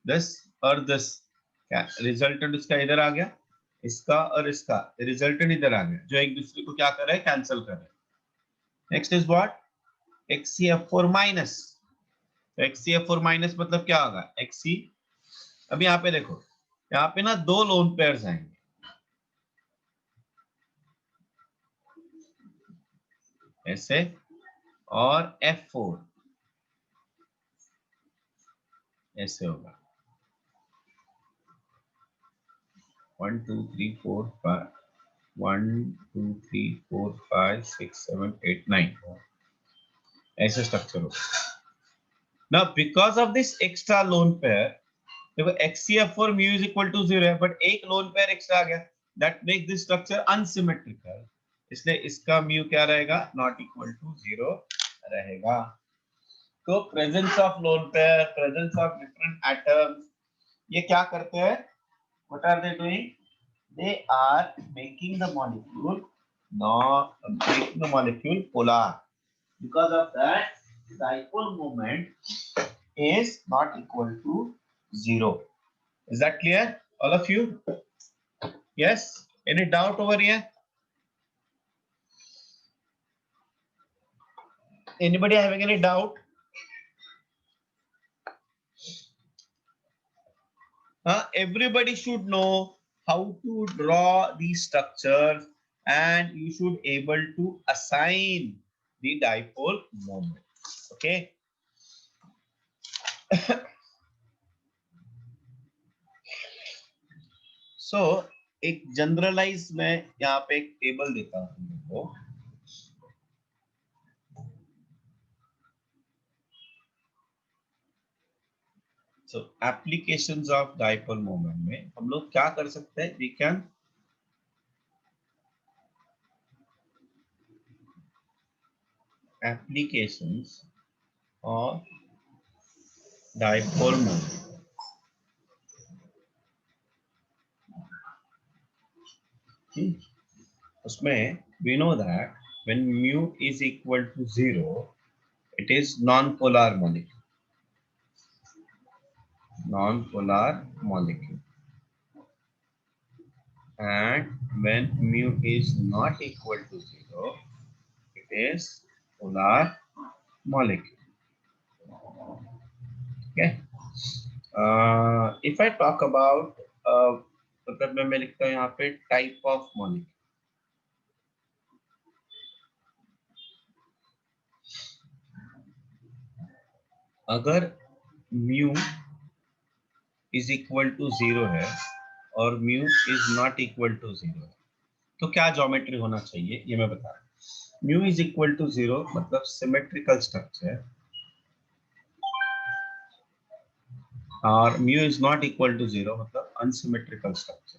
Speaker 1: दिस और दिस, क्या रिजल्टेंट इसका इधर आ गया, इसका और इसका रिजल्टेंट इधर आ गया, जो एक दूसरे को क्या कर रहे हैं, कैंसिल कर रहे हैं। Next is what? XCF4 minus. तो XCF4 माइनस मतलब क्या होगा, XC, अब यहाँ पे देखो, यहाँ पे ना 2 लोन पेयर्स आएंगे, ऐसे, और F4 ऐसे होगा, 1 2 3 4 5, 1 2 3 4 5 6 7 8 9 ऐसे स्ट्रक्चर होगा। Now because of this extra lone pair, देखो HCF for mu is equal to 0 है, बट एक lone pair extra आ गया, that makes this structure unsymmetrical, इसलिए इसका mu क्या रहेगा, not equal to 0 रहेगा। तो presence of lone pair, presence of different atoms, ये क्या करते हैं, what are they doing? They are making the molecule polar. Because of that, dipole moment is not equal to 0. Is that clear, all of you? Yes? Any doubt over here? Anybody having any doubt? Everybody should know how to draw these structures, and you should able to assign the dipole moment. Okay. So एक generalise मैं यहाँ पे एक table देता हूँ तुमको। So applications of dipole moment में हम लोग क्या कर सकते हैं, we can applications of dipole moment। उसमें we know that when mu is equal to 0, it is non-polar molecule, and when mu is not equal to 0, it is polar molecule. Okay. If I talk about मतलब मैं लिखता हूँ यहाँ पे type of molecule। अगर mu is equal to 0 है और mu is not equal to 0 है, तो क्या ज्योमेट्री होना चाहिए ये मैं बता रहा हूँ। mu is equal to 0 मतलब सिमेट्रिकल स्ट्रक्चर, और mu is not equal to 0 मतलब अनसिमेट्रिकल स्ट्रक्चर।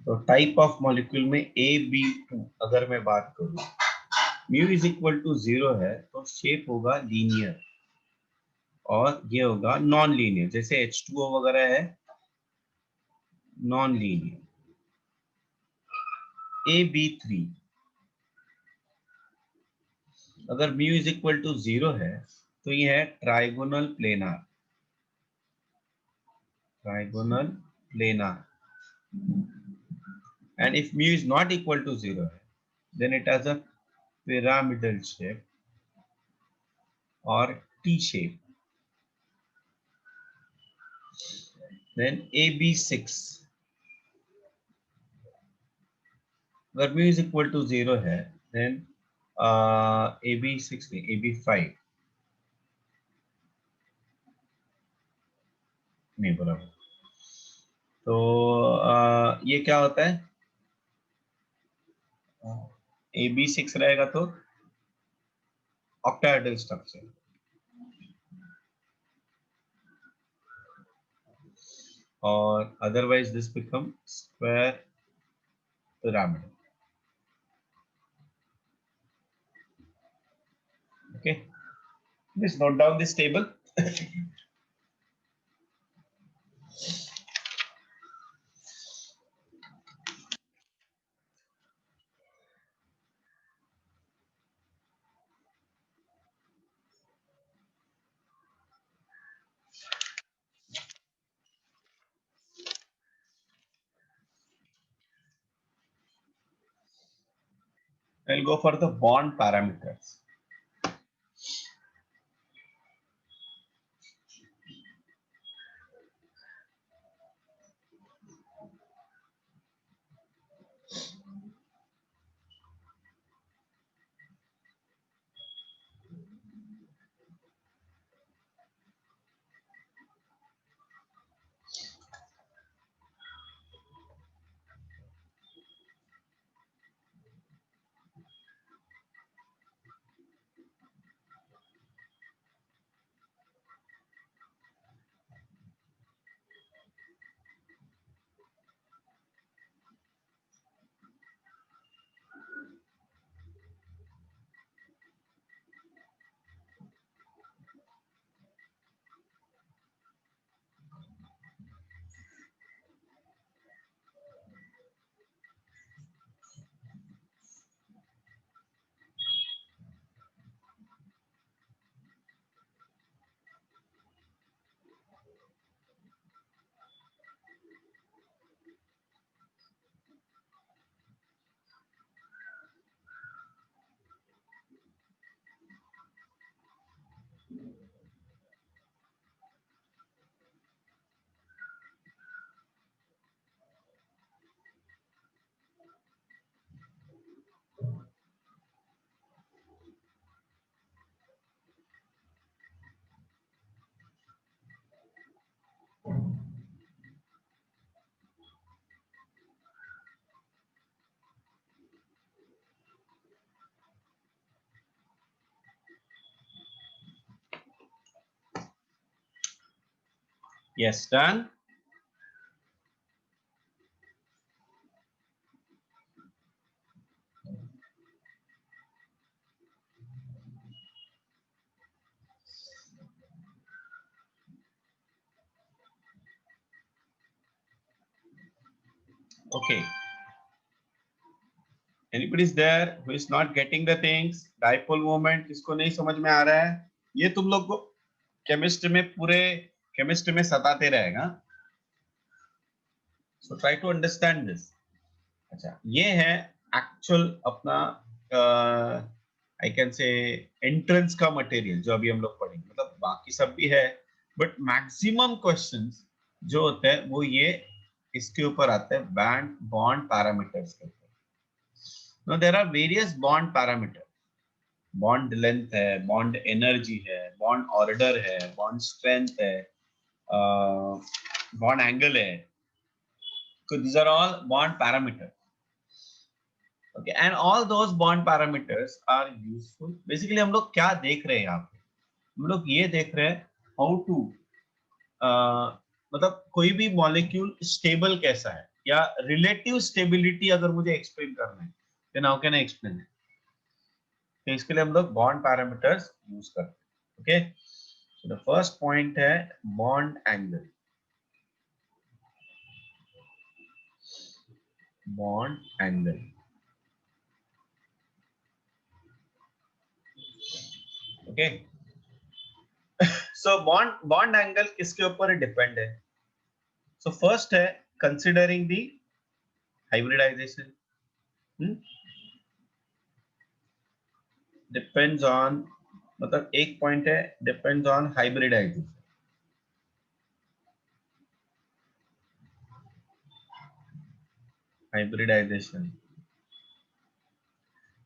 Speaker 1: तो टाइप ऑफ मॉलिक्यूल में AB2 अगर मैं बात करूं, mu is equal to 0 है तो शेप होगा लीनियर, और ये होगा नॉन लीनियर, जैसे H2O वगैरह है नॉन लीनियर। AB3 अगर mu is equal to 0 है तो ये है trigonal planar, and if mu is not equal to 0 है, then it has a pyramidal shape or T shape। Then AB6 अगर mu is equal to 0 है, then AB6 नहीं AB5 नहीं बराबर। तो ये क्या होता है, AB6 रहेगा तो ऑक्टाहेड्रल स्ट्रक्चर, और otherwise this become square pyramid. Okay, please note down this table। I'll go for the bond parameters। Yes, done. Okay. Anybody is there who is not getting the things? Dipole moment किसको नहीं समझ में आ रहा है? ये तुम लोग को केमिस्ट्री में पूरे केमिस्ट्री में सताते रहेगा. So try to understand this. अच्छा, ये है एक्चुअल अपना आई कैन से एंट्रेंस का मटेरियल जो अभी हम लोग पढ़ेंगे. मतलब बाकी सब भी है, बट मैक्सिमम क्वेश्चंस जो होते हैं वो ये इसके ऊपर आते हैं, बैंड बॉन्ड पैरामीटर्स के ऊपर. Now there are various bond parameters. Bond length है, बॉन्ड एनर्जी है, बॉन्ड ऑर्डर है, बॉन्ड स्ट्रेंथ है, बॉन्ड एंगल है. So these are all bond parameters. Okay, and all those bond parameters are useful. Basically हम लोग क्या देख रहे हैं यहाँ पे? हम लोग ये देख रहे हैं how to मतलब कोई भी मॉलिक्यूल स्टेबल कैसा है या रिलेटिव स्टेबिलिटी अगर मुझे एक्सप्लेन करना है, then how can I explain it? तो इसके लिए हम लोग बॉन्ड पैरामीटर्स यूज करते हैं. Okay, so the first point है bond angle. Bond angle. Okay, so bond angle किसके ऊपर डिपेंड है? सो फर्स्ट है considering the hybridisation. Depends on, मतलब एक पॉइंट है depends on hybridisation. Hybridisation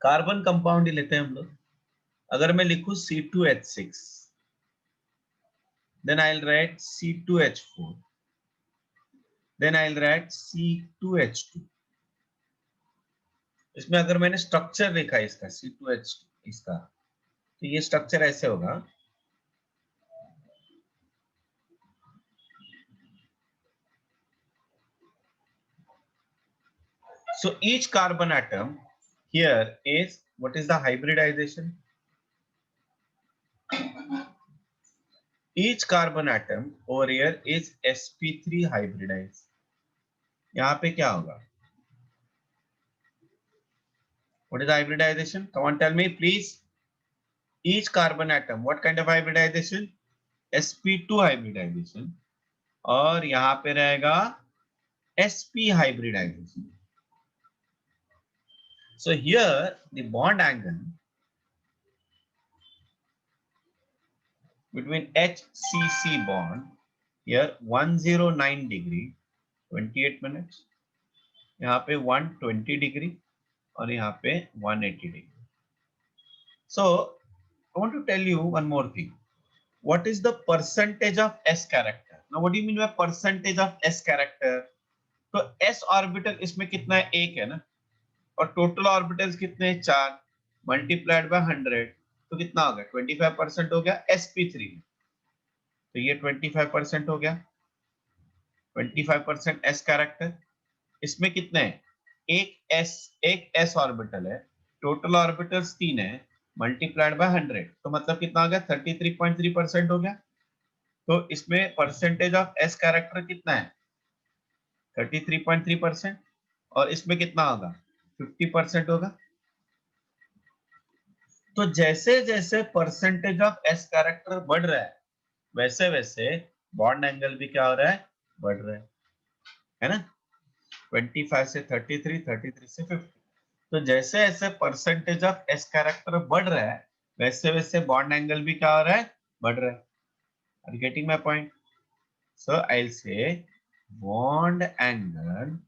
Speaker 1: carbon compound ही लेते हैं हम लोग. अगर मैं लिखूं C2H6, then I'll write C2H4, then I'll write C2H2. इसमें अगर मैंने स्ट्रक्चर लिखा है इसका C2H2 इसका, तो ये स्ट्रक्चर ऐसे होगा. So each carbon atom here is, what is the hybridization? Each carbon atom over here is sp3 hybridized. यहाँ पे क्या होगा? What is the hybridization? Come on, tell me please. Each carbon atom, what kind of hybridization? sp2 hybridization. और यहाँ पे रहेगा sp hybridization. So here the bond angle between HCC bond here 109 degree 28 minutes, यहाँ पे 120 degree और यहाँ पे 180 degree. So I want to tell you one more thing. What is the percentage of S character? Now what do you mean by percentage of S character? तो S orbital इसमें कितना है? एक है ना, और टोटल ऑर्बिटल्स कितने हैं? 4 मल्टीप्लाइड बाय 100 तो कितना हो गया? 25% हो गया sp3 में. तो ये 25% हो गया. 25% S कैरेक्टर. इसमें कितने हैं? एक S ऑर्बिटल है, टोटल ऑर्बिटल्स 3 है, मल्टीप्लाइड बाय 100 तो मतलब कितना हो गया? 33.3% हो गया. तो इसमें परसेंटेज ऑफ S कैरेक्टर कितना है? 33.3%. और इसमें कितना होगा? 50% होगा. तो जैसे जैसे परसेंटेज ऑफ एस कैरेक्टर बढ़ रहा है, वैसे वैसे बॉन्ड एंगल भी क्या हो रहा है? बढ़ रहा है ना. 25 से 33, 33 से 50. तो जैसे जैसे परसेंटेज ऑफ एस कैरेक्टर बढ़ रहा है, वैसे वैसे बॉन्ड एंगल भी क्या हो रहा है? बढ़ रहा है. Are you getting my point? So I will say bond angle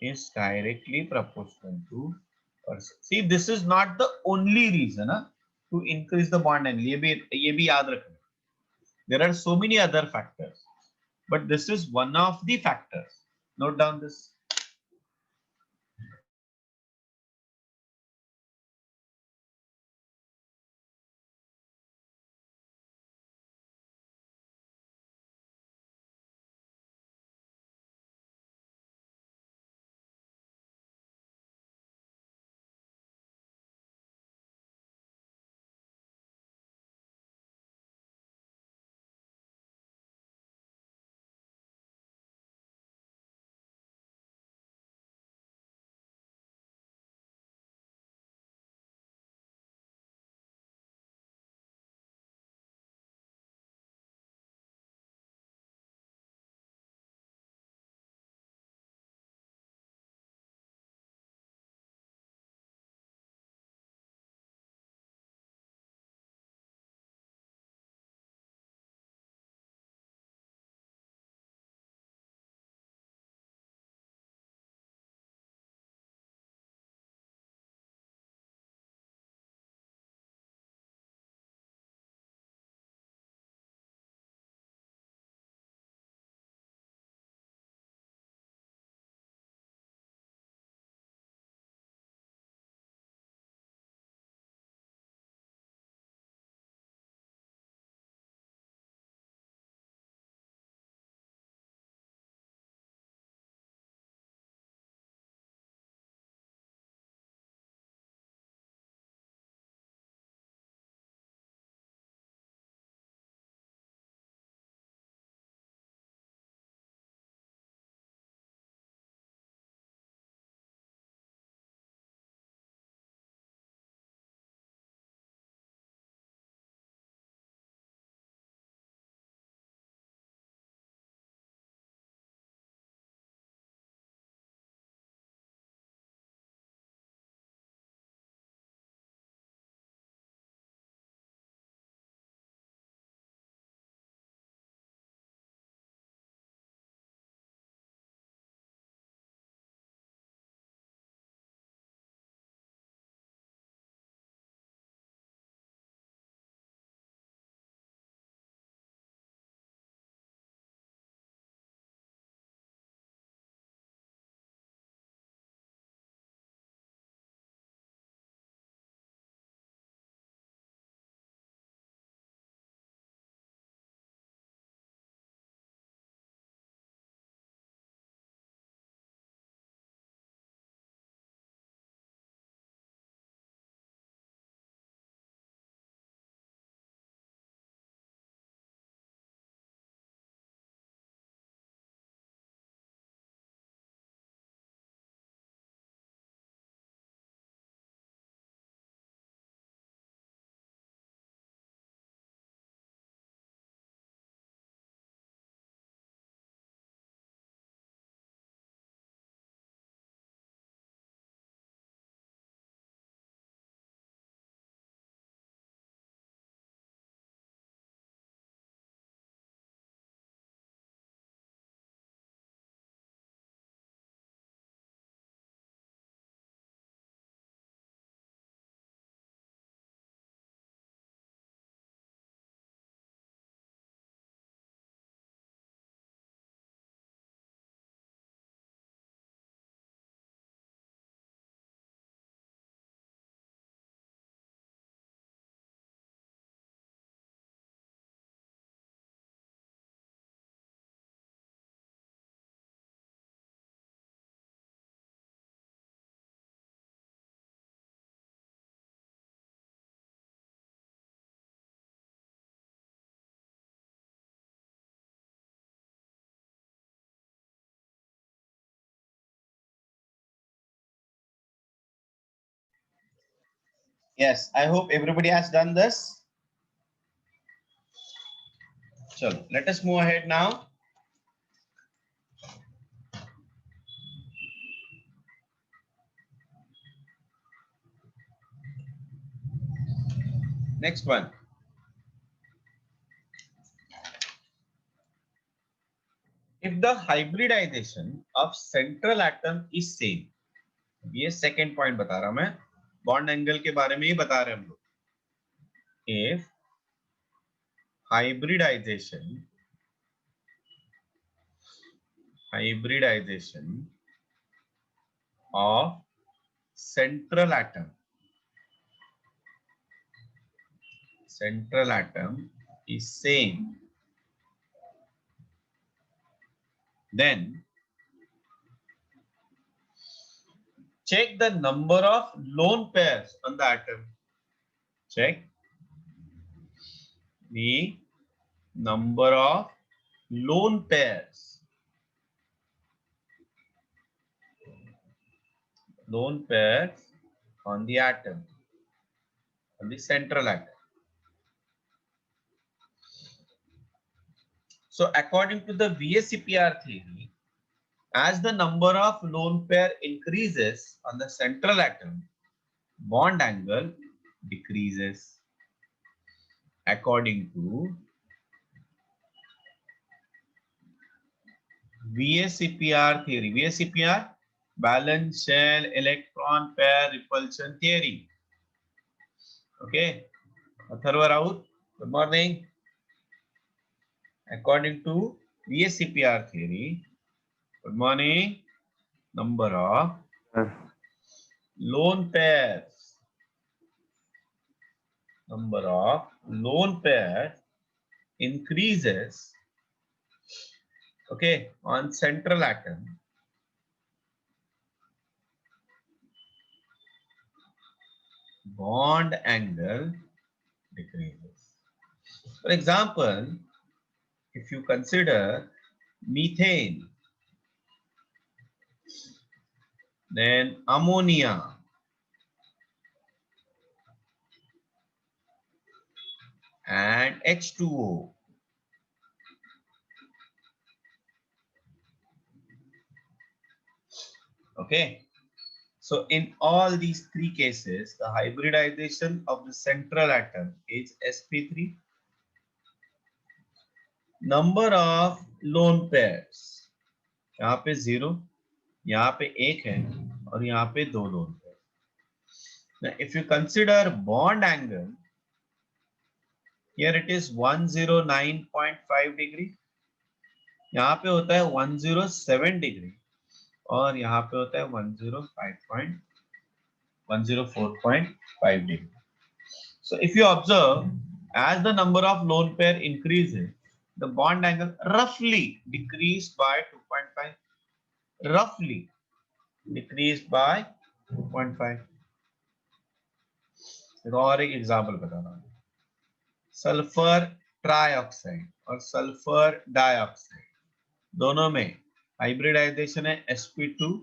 Speaker 1: is directly proportional to percent. See, this is not the only reason to increase the bond angle. ये भी याद रखना. There are so many other factors, but this is one of the factors. Note down this. Yes, I hope everybody has done this. So let us move ahead now. Next one. If the hybridization of central atom is same, ये second point बता रहा हूं मैं, bond angle के बारे में ही बता रहे हैं हम लोग. If hybridization of central atom is same, then check the number of lone pairs on the atom. Check the number of lone pairs on the atom, on the central atom. So according to the VSEPR theory, as the number of lone pair increases on the central atom, bond angle decreases. According to VSEPR theory, VSEPR, valence shell electron pair repulsion theory. Okay, Atharva Raut, good morning. According to VSEPR theory, good morning, number of lone pairs increases, okay, on central atom, bond angle decreases. For example, if you consider methane, then ammonia, and H2O. Okay, so in all these three cases, the hybridization of the central atom is sp3. Number of lone pairs, यहाँ पे 0, यहाँ पे 1 है और यहाँ पे 2 lone pairs. Now, if you consider bond angle, here it is 109.5 degree, यहाँ पे होता है 107 degree और यहाँ पे होता है 104.5 degree. So if you observe, as the number of lone pair increases, the bond angle roughly decreased by 2.5. Roughly decreased by 2.5. और एक एग्जाम्पल बता रहा हूँ, सल्फर ट्राइऑक्साइड और सल्फर डाइऑक्साइड दोनों में हाइब्रिडाइजेशन है sp2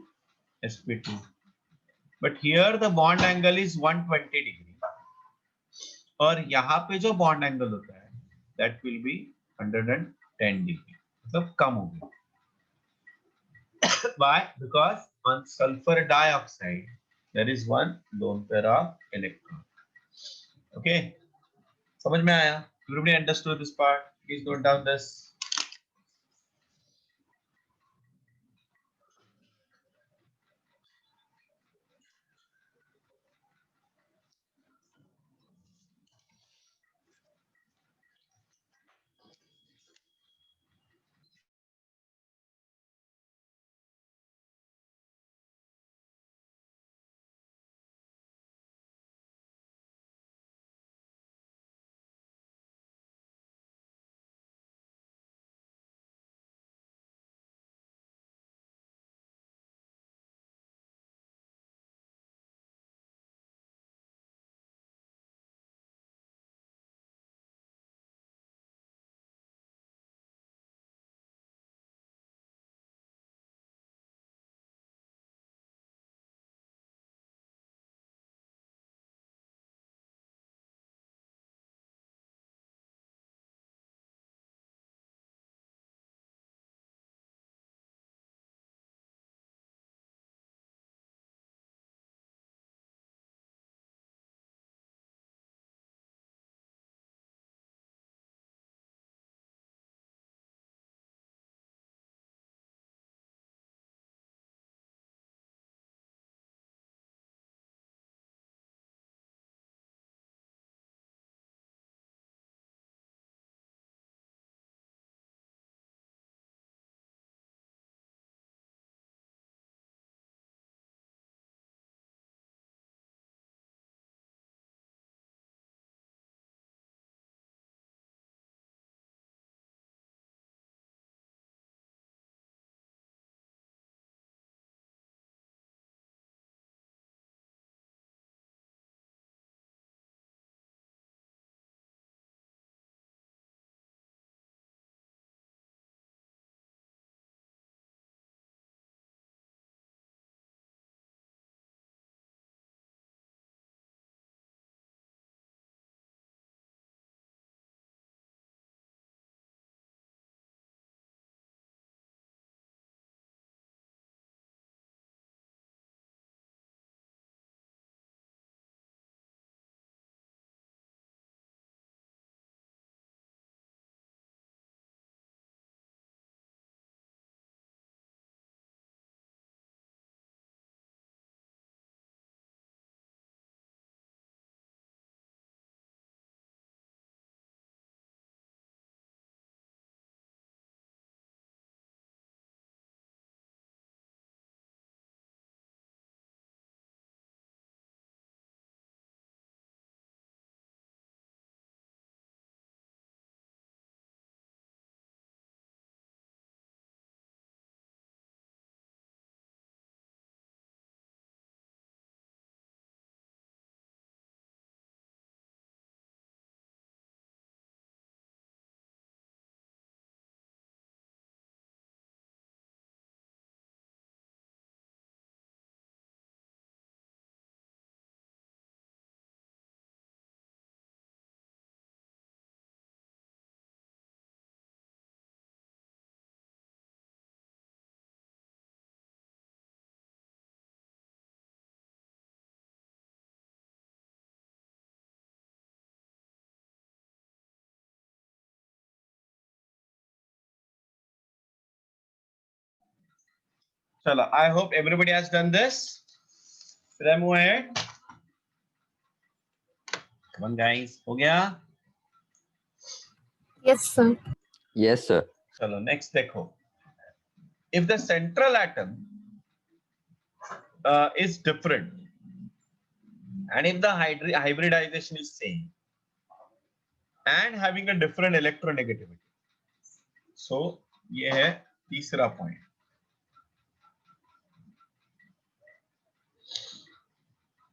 Speaker 1: sp2, but here the bond angle is 120 degree और यहाँ पे जो बॉन्ड एंगल होता है दैट विल बी 110 डिग्री, मतलब कम हो गया. Why? Because on sulfur dioxide there is one lone pair of electron. Okay, समझ में आया? Everybody understood this part? Please note down this. चलो, I hope everybody has done this. Should I move ahead? Come on guys, हो गया?
Speaker 2: Yes, sir.
Speaker 3: Yes, sir.
Speaker 1: चलो next देखो. If the central atom is different and if the hybridization is same and having a different electronegativity, so ये है तीसरा point.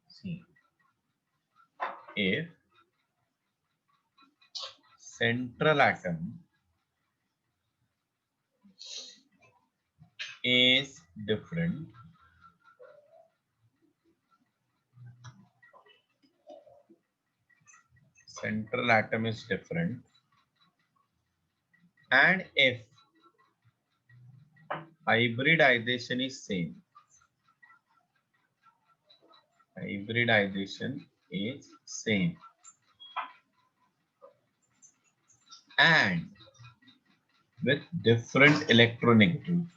Speaker 1: See, if central atom is different and if hybridization is same, and with different electronegativity,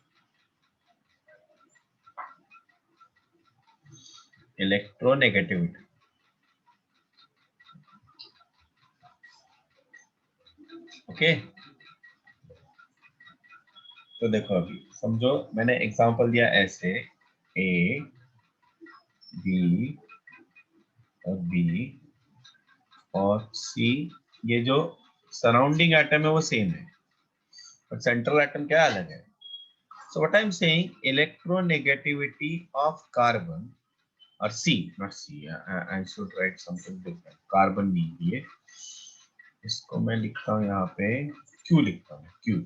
Speaker 1: okay. तो देखो अभी समझो, मैंने example दिया ऐसे ए बी और बी और सी, ये जो सराउंडिंग एटम है वो सेम है पर सेंट्रल एटम क्या अलग है. So what I'm saying, electronegativity of carbon or C, not C, I should write something different. Carbon नहीं ये, इसको मैं लिखता हूँ यहाँ पे Q लिखता हूँ Q.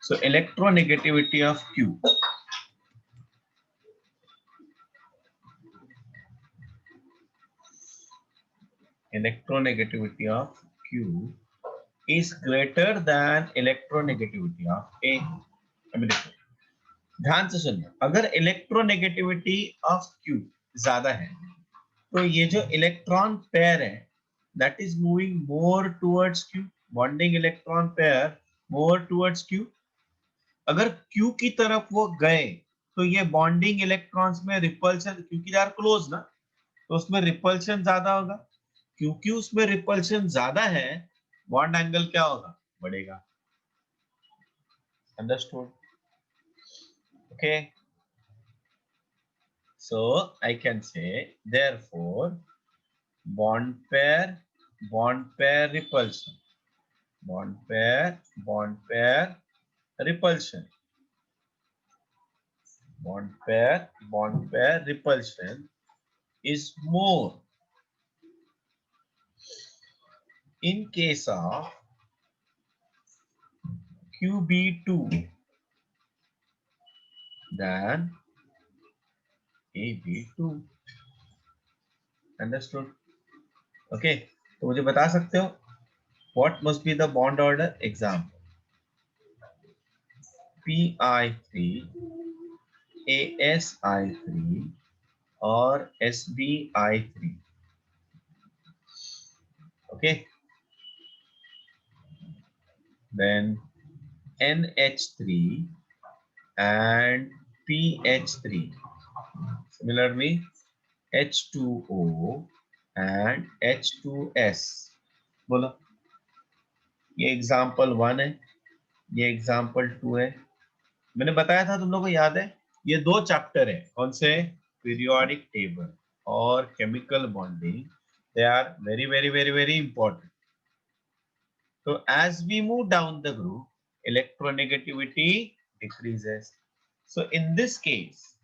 Speaker 1: So electronegativity of Q. Electronegativity of Q is greater than electronegativity of A. अभी देखो, ध्यान से सुनिए, अगर इलेक्ट्रोनेगेटिविटी ऑफ Q ज्यादा है तो ये जो इलेक्ट्रॉन पेयर है that is moving more towards Q, bonding electron pair more towards Q. अगर Q की तरफ वो गए तो ये बॉन्डिंग इलेक्ट्रॉन्स में रिपल्शन, क्योंकि दे आर क्लोज ना, तो उसमें रिपल्शन ज्यादा होगा. क्योंकि उसमें रिपल्शन ज्यादा है, बॉन्ड एंगल क्या होगा, बढ़ेगा. Understood? Okay. So I can say therefore bond pair repulsion, bond pair repulsion, bond pair repulsion is more in case of QB2 than AB2. Understood? Okay, तो मुझे बता सकते हो what must be the bond order? Example, PI3 ASI3 और SBI3. Okay, then NH3 and PH3. Similarly, H2O and H2S. बोलो, ये example 1 है, ये एग्जाम्पल 2 है. मैंने बताया था, तुम लोगों को याद है, ये दो चैप्टर है. कौन से? पीरियोडिक टेबल और chemical bonding. They are very very very very important. So as we move down the group, electronegativity decreases. So in this case,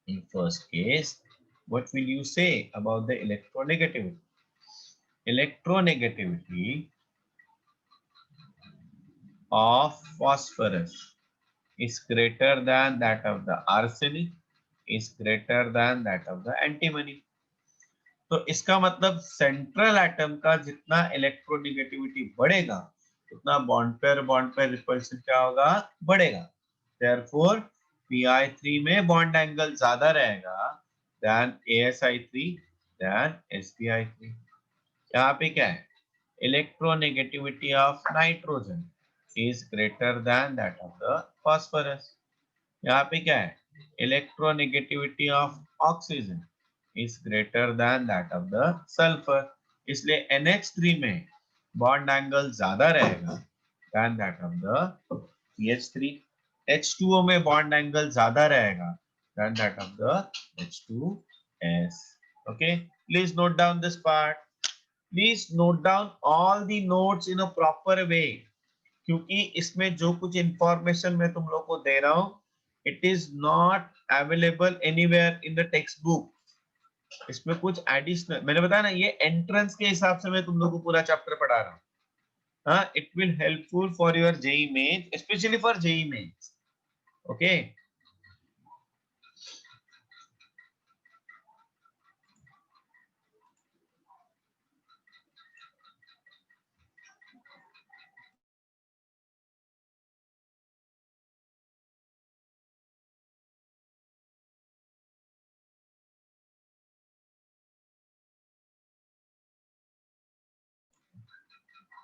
Speaker 1: in first case, what will you say about the electronegativity? Electronegativity of phosphorus is greater than that of the arsenic, is greater than that of the antimony. तो इसका मतलब central atom का जितना electronegativity बढ़ेगा उतना bond pair repulsion क्या होगा, बढ़ेगा. देयरफॉर Pi3 में बॉन्ड एंगल ज्यादा रहेगा देन ASI3 देन SBI3. यहाँ पे क्या है, electronegativity of nitrogen is greater than that of the phosphorus. यहाँ पे क्या है? Electronegativity of oxygen is greater than that of the sulfur. इसलिए NH3 में बॉन्ड एंगल ज्यादा रहेगा than that of the CH3. H2O में बॉन्ड एंगल ज्यादा रहेगा than that of the H2S. Okay, please note down this part. Please note down all the notes in a proper way, क्योंकि इसमें जो कुछ information मैं तुम लोग को दे रहा हूं, it is not available anywhere in the text book. इसमें कुछ एडिशनल, मैंने बताया ना, ये एंट्रेंस के हिसाब से मैं तुम लोग को पूरा चैप्टर पढ़ा रहा हूँ. हाँ, it will helpful for your JEE Mains, especially for JEE Mains. Okay,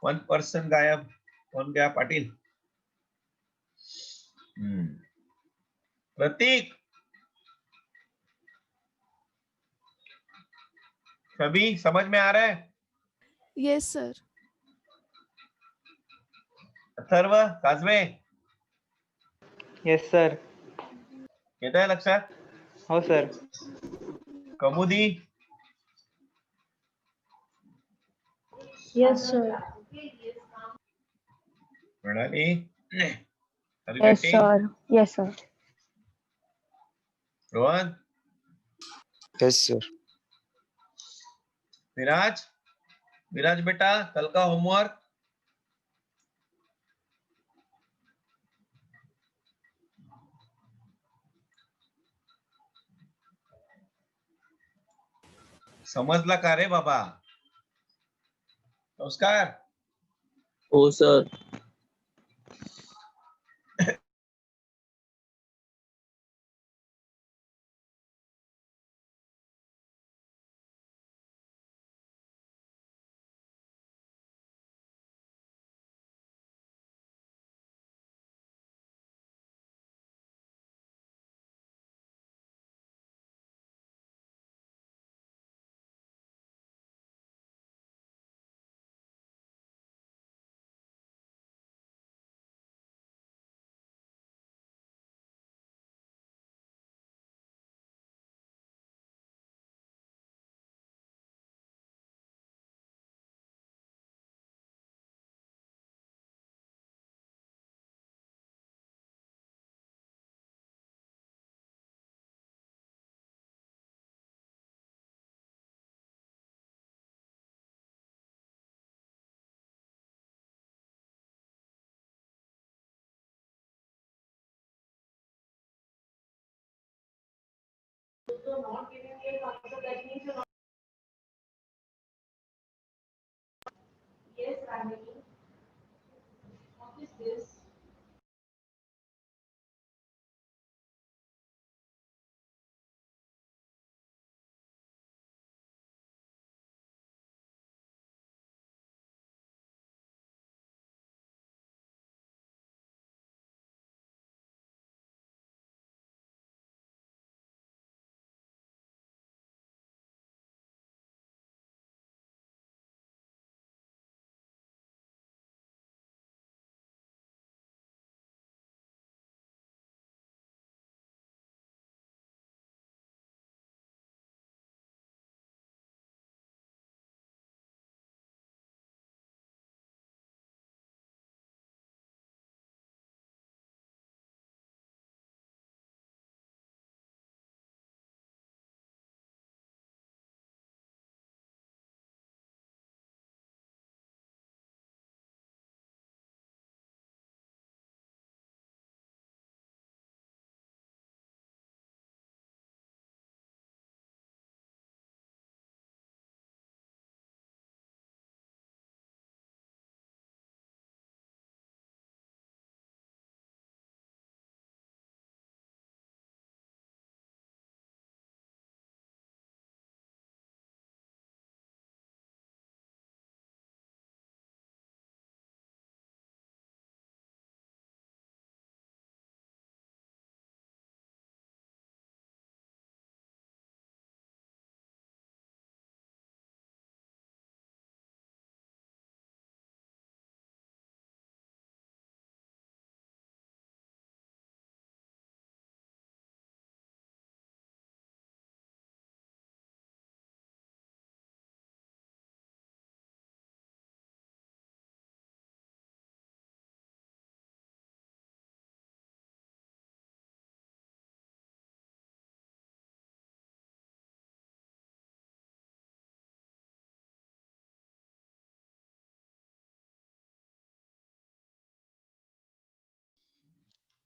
Speaker 1: one person गायब. कौन गया? पाटिल. प्रतीक, सभी समझ में आ रहा है?
Speaker 5: Yes sir.
Speaker 1: Atharva, Kajave,
Speaker 6: yes sir.
Speaker 1: येत आहे लक्षात?
Speaker 6: हो sir.
Speaker 1: Kamudi,
Speaker 2: Yes, sir.
Speaker 1: Pranali,
Speaker 7: Yes, sir. Yes, sir.
Speaker 1: Rohan,
Speaker 8: yes sir.
Speaker 1: Viraj, Viraj बेटा, कल का होमवर्क. समजला का रे बाबा? नमस्कार.
Speaker 4: हो सर.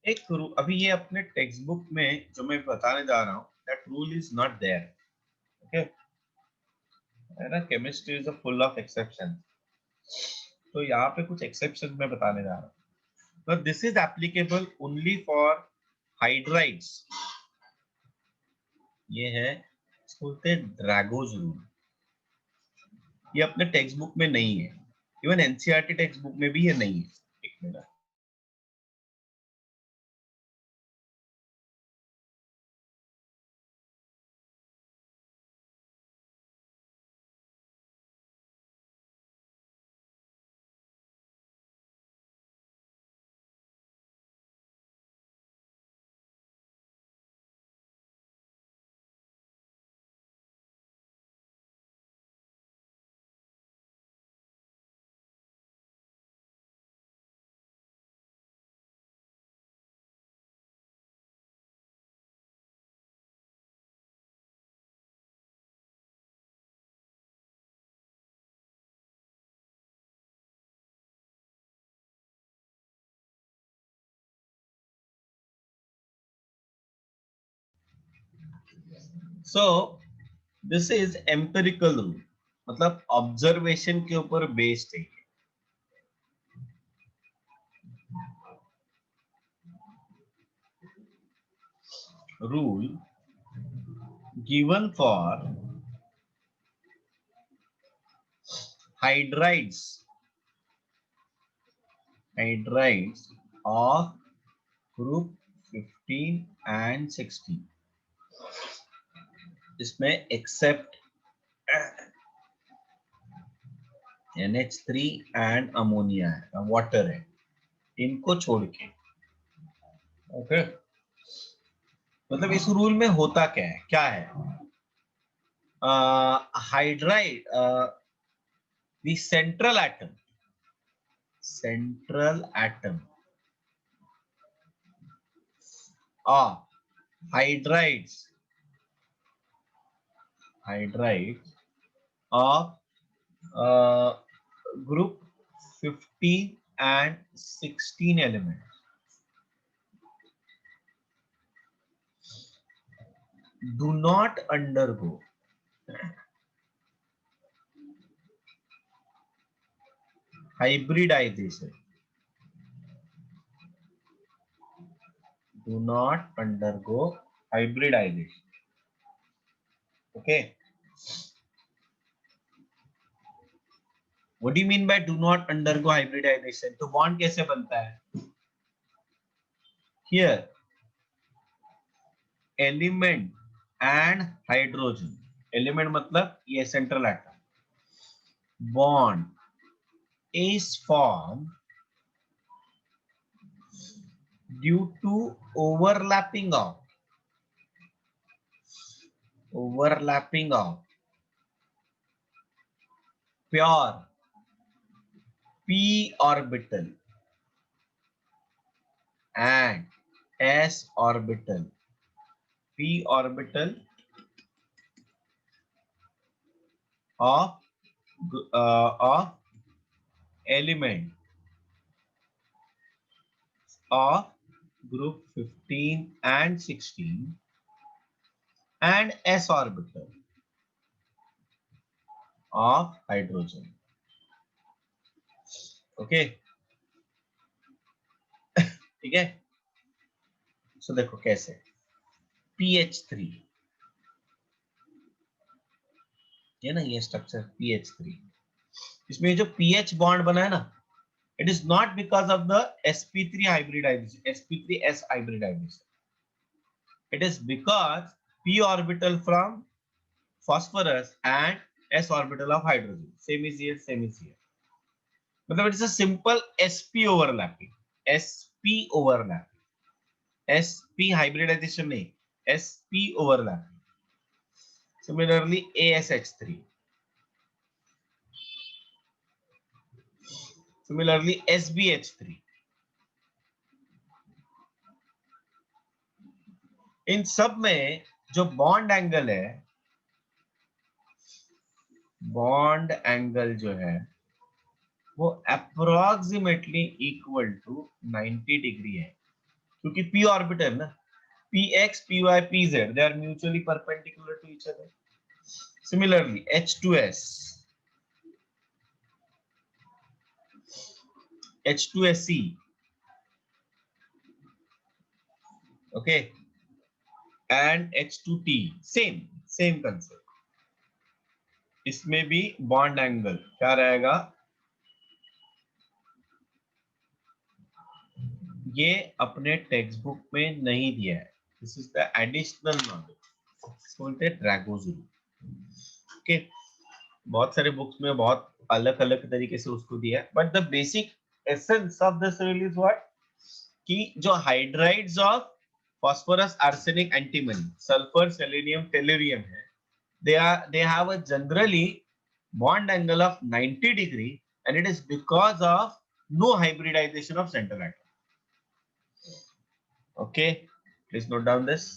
Speaker 1: एक अभी ये अपने टेक्स्ट बुक में जो मैं बताने जा रहा हूँ, that rule is not there, okay, है ना। Chemistry is full of exception, तो यहाँ पे कुछ एक्सेप्शन मैं बताने जा रहा हूँ. But this is applicable only for hydrides. ये है, इसको बोलते हैं ड्रैगोज रूल. ये अपने टेक्स्ट बुक में नहीं है, इवन एनसीईआरटी टेक्स्ट बुक में भी ये नहीं है. एक minute. So this is empirical rule, मतलब ऑब्जर्वेशन के ऊपर बेस्ड है. Rule given for hydrides of group 15 and 16. इसमें एक्सेप्ट NH3 एंड अमोनिया है, वाटर है, इनको छोड़ के. ओके, मतलब इस रूल में होता क्या है, hydride, the central atom of hydrides of group 15 and 16 elements do not undergo hybridization. Do not undergo hybridization. Okay. What do you mean by do not undergo hybridization? तो bond कैसे बनता है? Here, element and hydrogen. Element मतलब ये central atom. Bond is formed due to overlapping of pure p orbital and s orbital. p orbital of element of group 15 and 16 and s orbital of hydrogen. Okay. ठीक है. सो देखो कैसे, PH3 ये ना, ये structure PH3, इसमें जो PH bond बना है ना, it is not because of the sp3 hybridization, sp3s hybridization. It is because p orbital from phosphorus and s orbital of hydrogen. Same is here, same is here. मतलब it is a simple sp overlapping. sp overlapping. sp hybridization नहीं, sp overlapping. Similarly, ASH3. Similarly, SBH3. इन सब में जो bond angle है, bond angle जो है वो approximately equal to 90 degree है. क्योंकि p ऑर्बिटल ना, px, py, pz, they are mutually perpendicular to each other. Similarly, H2s, H2SE, okay, and H2T, same concept. इसमें भी बॉन्ड एंगल क्या रहेगा, ये अपने टेक्स्ट बुक में नहीं दिया है, this is the additional knowledge, ड्रैगोजुल। ओके, बहुत सारे बुक्स में बहुत अलग अलग तरीके से उसको दिया है, but the basic essence of this reel is what, कि जो hydrides of phosphorus, arsenic, antimony, sulphur, selenium, tellurium है, they have a generally bond angle of 90 degree, and it is because of no hybridization of central atom. Okay, please note down this.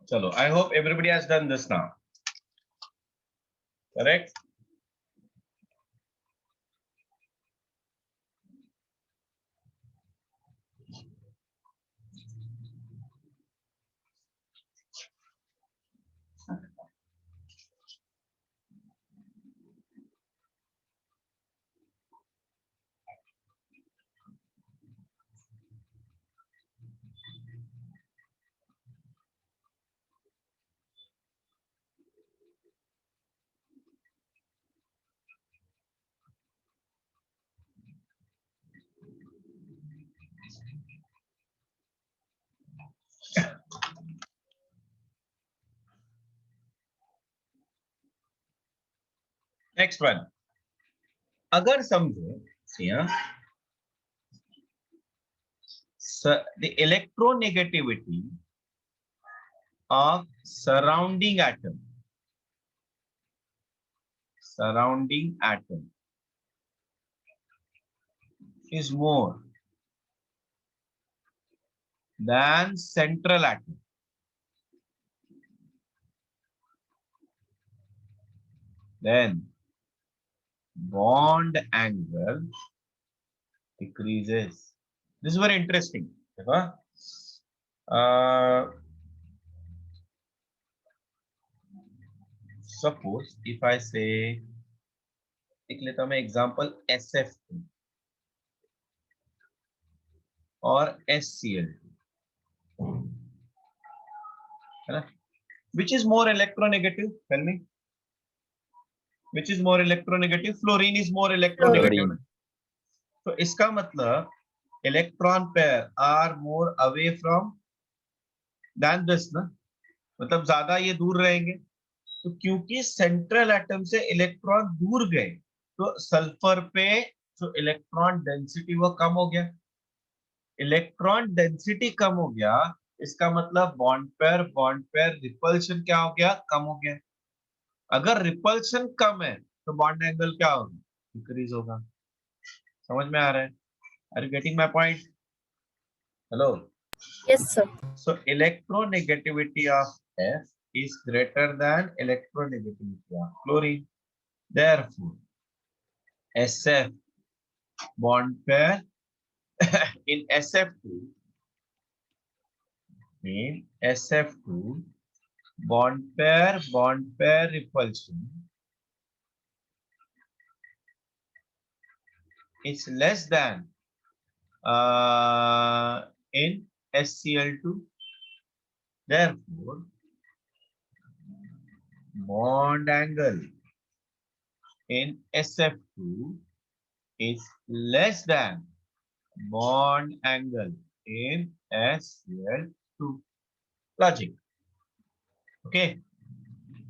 Speaker 1: Chalo, I hope everybody has done this now. Correct? Next one. अगर समझो the electronegativity of surrounding atom is more than central atom. Then bond angle decreases. This is very interesting. Suppose if I say, लिख लेता हूं मैं example SF2 और SCl2, है ना? Which is more electronegative? Tell me. Which is more electronegative? Fluorine is more electronegative.
Speaker 4: Fluorine.
Speaker 1: तो इसका मतलब electron pair are more away from than this, ना? मतलब ज्यादा ये दूर रहेंगे. तो क्योंकि सेंट्रल एटम से इलेक्ट्रॉन दूर गए तो सल्फर पे जो इलेक्ट्रॉन डेंसिटी वो कम हो गया. इलेक्ट्रॉन डेंसिटी कम हो गया, इसका मतलब बॉन्ड पेयर रिपल्शन क्या हो गया? कम हो गया. अगर रिपल्शन कम है तो बॉन्ड एंगल क्या होगा? इंक्रीज होगा. समझ में आ रहा है? Are you getting my point? Hello.
Speaker 2: Yes, sir.
Speaker 1: So electronegativity of F is greater than electronegativity of chlorine. Therefore, SF bond pair in SF2 bond pair repulsion is less than in SCl2. Therefore, bond angle in SF2 is less than bond angle in SCl2. Logic. Okay.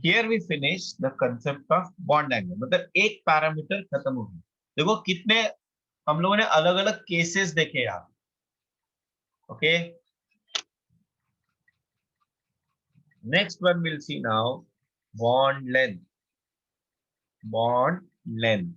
Speaker 1: Here we finish the concept of bond angle. मतलब एक parameter खत्म हो गया. देखो कितने हम लोगों ने अलग अलग केसेस देखे यहाँ. Okay. Next one we'll see now bond length. Bond length.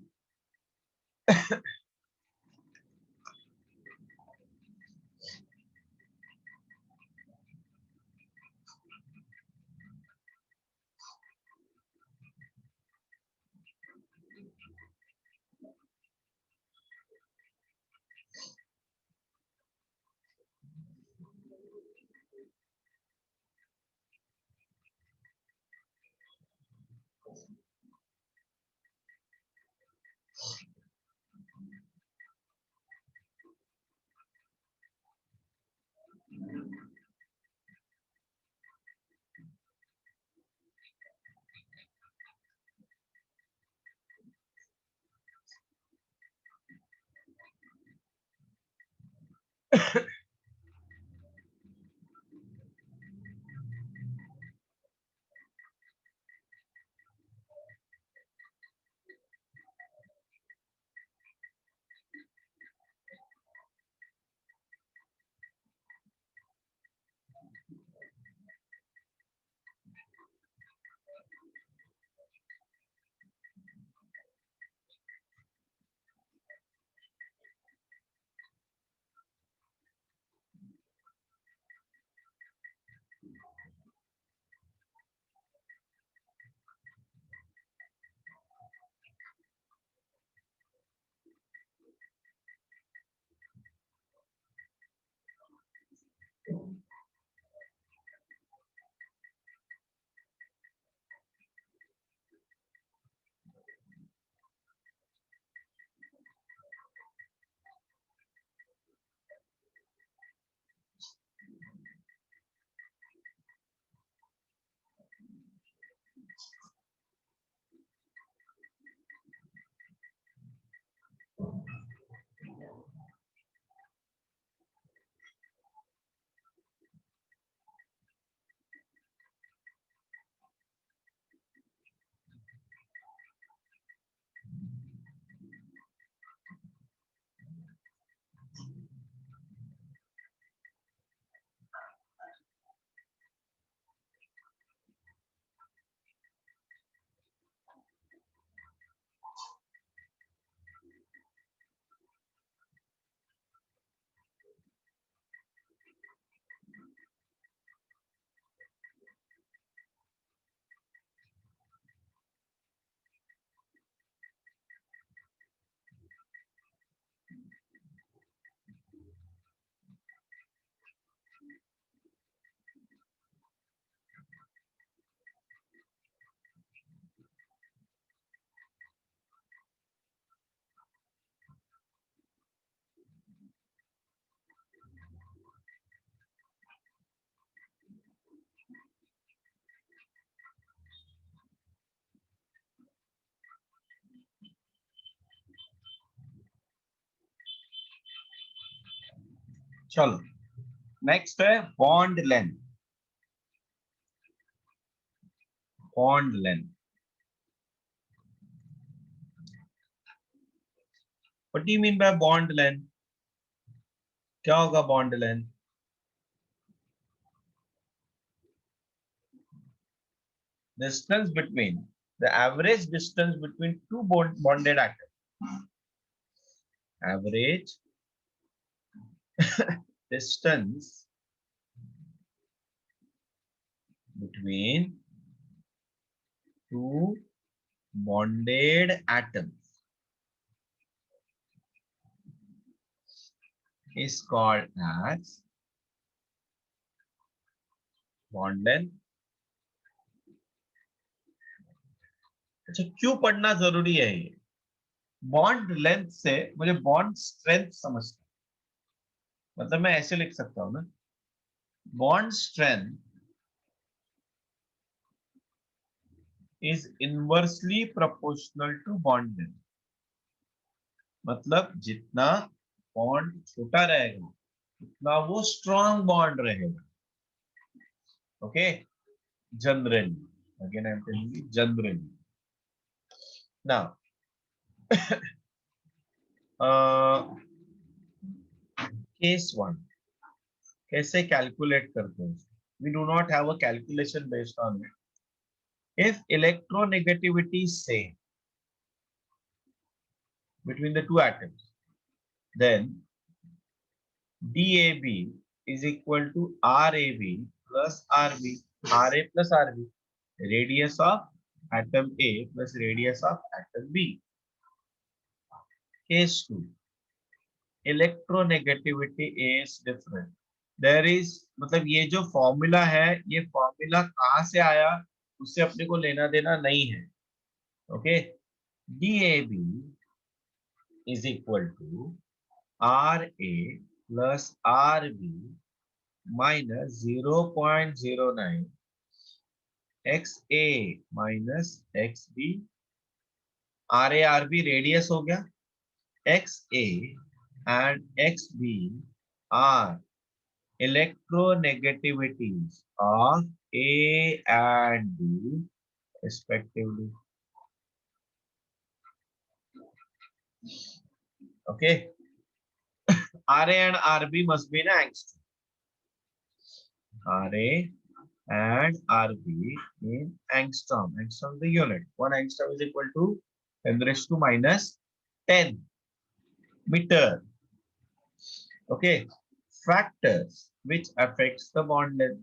Speaker 1: चलो नेक्स्ट है bond length. Bond length. What do you mean by bond length? क्या होगा bond length? Distance between the average distance between two bonded atoms. Average distance between two bonded atoms is called as bond length. अच्छा, क्यों पढ़ना जरूरी है ये? Bond length से मुझे बॉन्ड स्ट्रेंथ समझना, मतलब मैं ऐसे लिख सकता हूं ना, bond strength is inversely proportional to bond length. मतलब जितना बॉन्ड छोटा रहेगा उतना वो स्ट्रॉन्ग बॉन्ड रहेगा. Okay, generally, again I am telling you, generally. Now case 1 कैसे कैलकुलेट करते हैं? We do not have a calculation based on it. If electronegativity is same between the two atoms, then DAB is equal to RAB plus RB. RA plus RB, radius of atom A plus radius of atom B. Case 2, electronegativity is different. There is, मतलब ये जो formula है, ये formula कहाँ से आया उससे अपने को लेना देना नहीं है. Okay, DAB is equal to RA plus RB minus 0.09 XA minus XB. RA RB radius हो गया, XA and XB are electronegativities of A and B respectively. Okay, RA and RB must be in angstrom. RA and RB in angstrom. Angstrom is the unit. 1 angstrom is equal to 10 raised to minus 10 meter. Okay, factors which affects the bond length.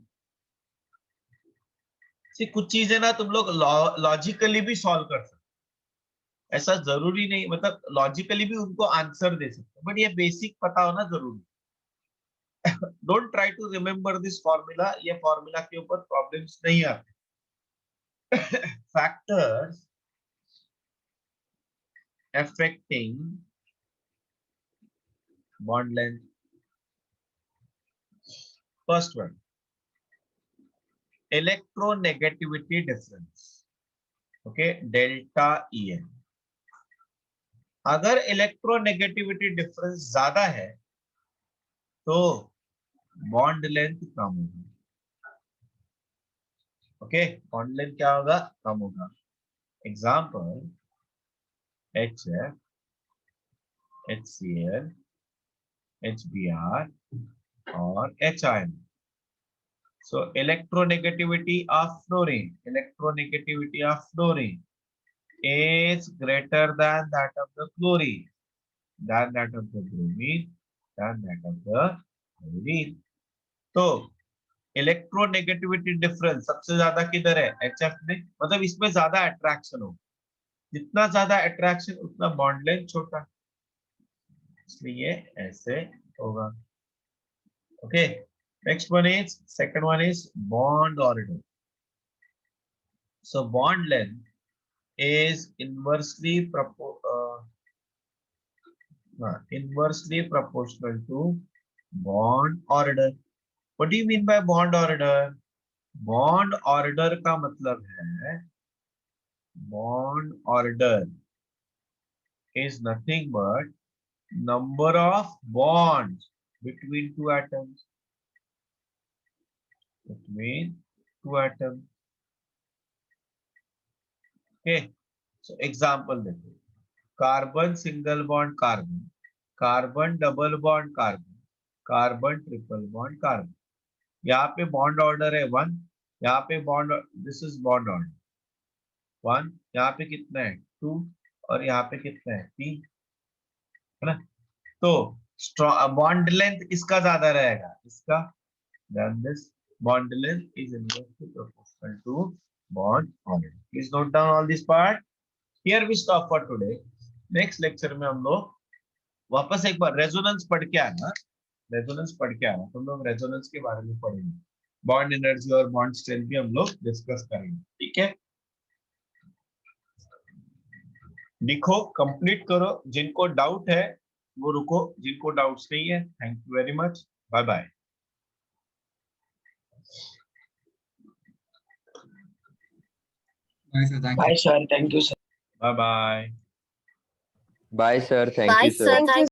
Speaker 1: See, कुछ चीजें ना तुम लोग logically भी solve कर सकते, ऐसा जरूरी नहीं, मतलब लॉजिकली भी उनको आंसर दे सकते, बट ये बेसिक पता होना जरूरी. Don't try to remember this formula, ये फॉर्मूला के ऊपर प्रॉब्लम्स नहीं आते. Factors affecting bond length. First one, electronegativity difference. Okay, delta En. अगर इलेक्ट्रोनेगेटिविटी डिफरेंस ज्यादा है तो बॉन्ड लेंथ कम होगी. ओके, बॉन्ड लेंथ क्या होगा? कम होगा. एग्जांपल HF, HCl, HBr और HIN. So electronegativity of fluorine is greater than that of the chlorine, than that of the bromine, than that of the iodine. तो electronegativity difference सबसे ज्यादा किधर है? HF में, मतलब इसमें ज्यादा अट्रैक्शन हो. जितना ज्यादा अट्रैक्शन उतना बॉन्ड लेंथ छोटा, इसलिए ऐसे होगा. Okay, next one is, second one is bond order. So bond length is inversely proportional to bond order. What do you mean by bond order? Bond order का मतलब है, bond order is nothing but number of bonds between two atoms. Between two atoms. Okay. So example देखो. Carbon single bond carbon. Carbon double bond carbon. Carbon triple bond carbon. यहाँ पे bond order है 1. यहाँ पे bond, this is bond order 1. यहाँ पे कितना है 2 और यहाँ पे कितना है 3, है ना. तो बॉन्ड लेंथ किसका ज्यादा रहेगा, इसका. Then this bond length is inversely proportional to bond order. Please note down all this part. Here we stop for today. Next lecture में हम लोग वापस एक बार रेजोनेंस पढ़ के आना. रेजोनेंस पढ़ के आना. तो हम लोग रेजोनेंस के बारे में पढ़ेंगे. बॉन्ड एनर्जी और बॉन्ड स्ट्रेंथ भी हम लोग डिस्कस करेंगे. ठीक है. लिखो, कंप्लीट करो. जिनको डाउट है वो रुको, जिनको डाउट्स नहीं है thank you very much. Bye bye.
Speaker 4: Bye, sir. Thank you, sir.
Speaker 1: Bye bye.
Speaker 8: Bye, sir. Thank you, sir.
Speaker 7: Thank you,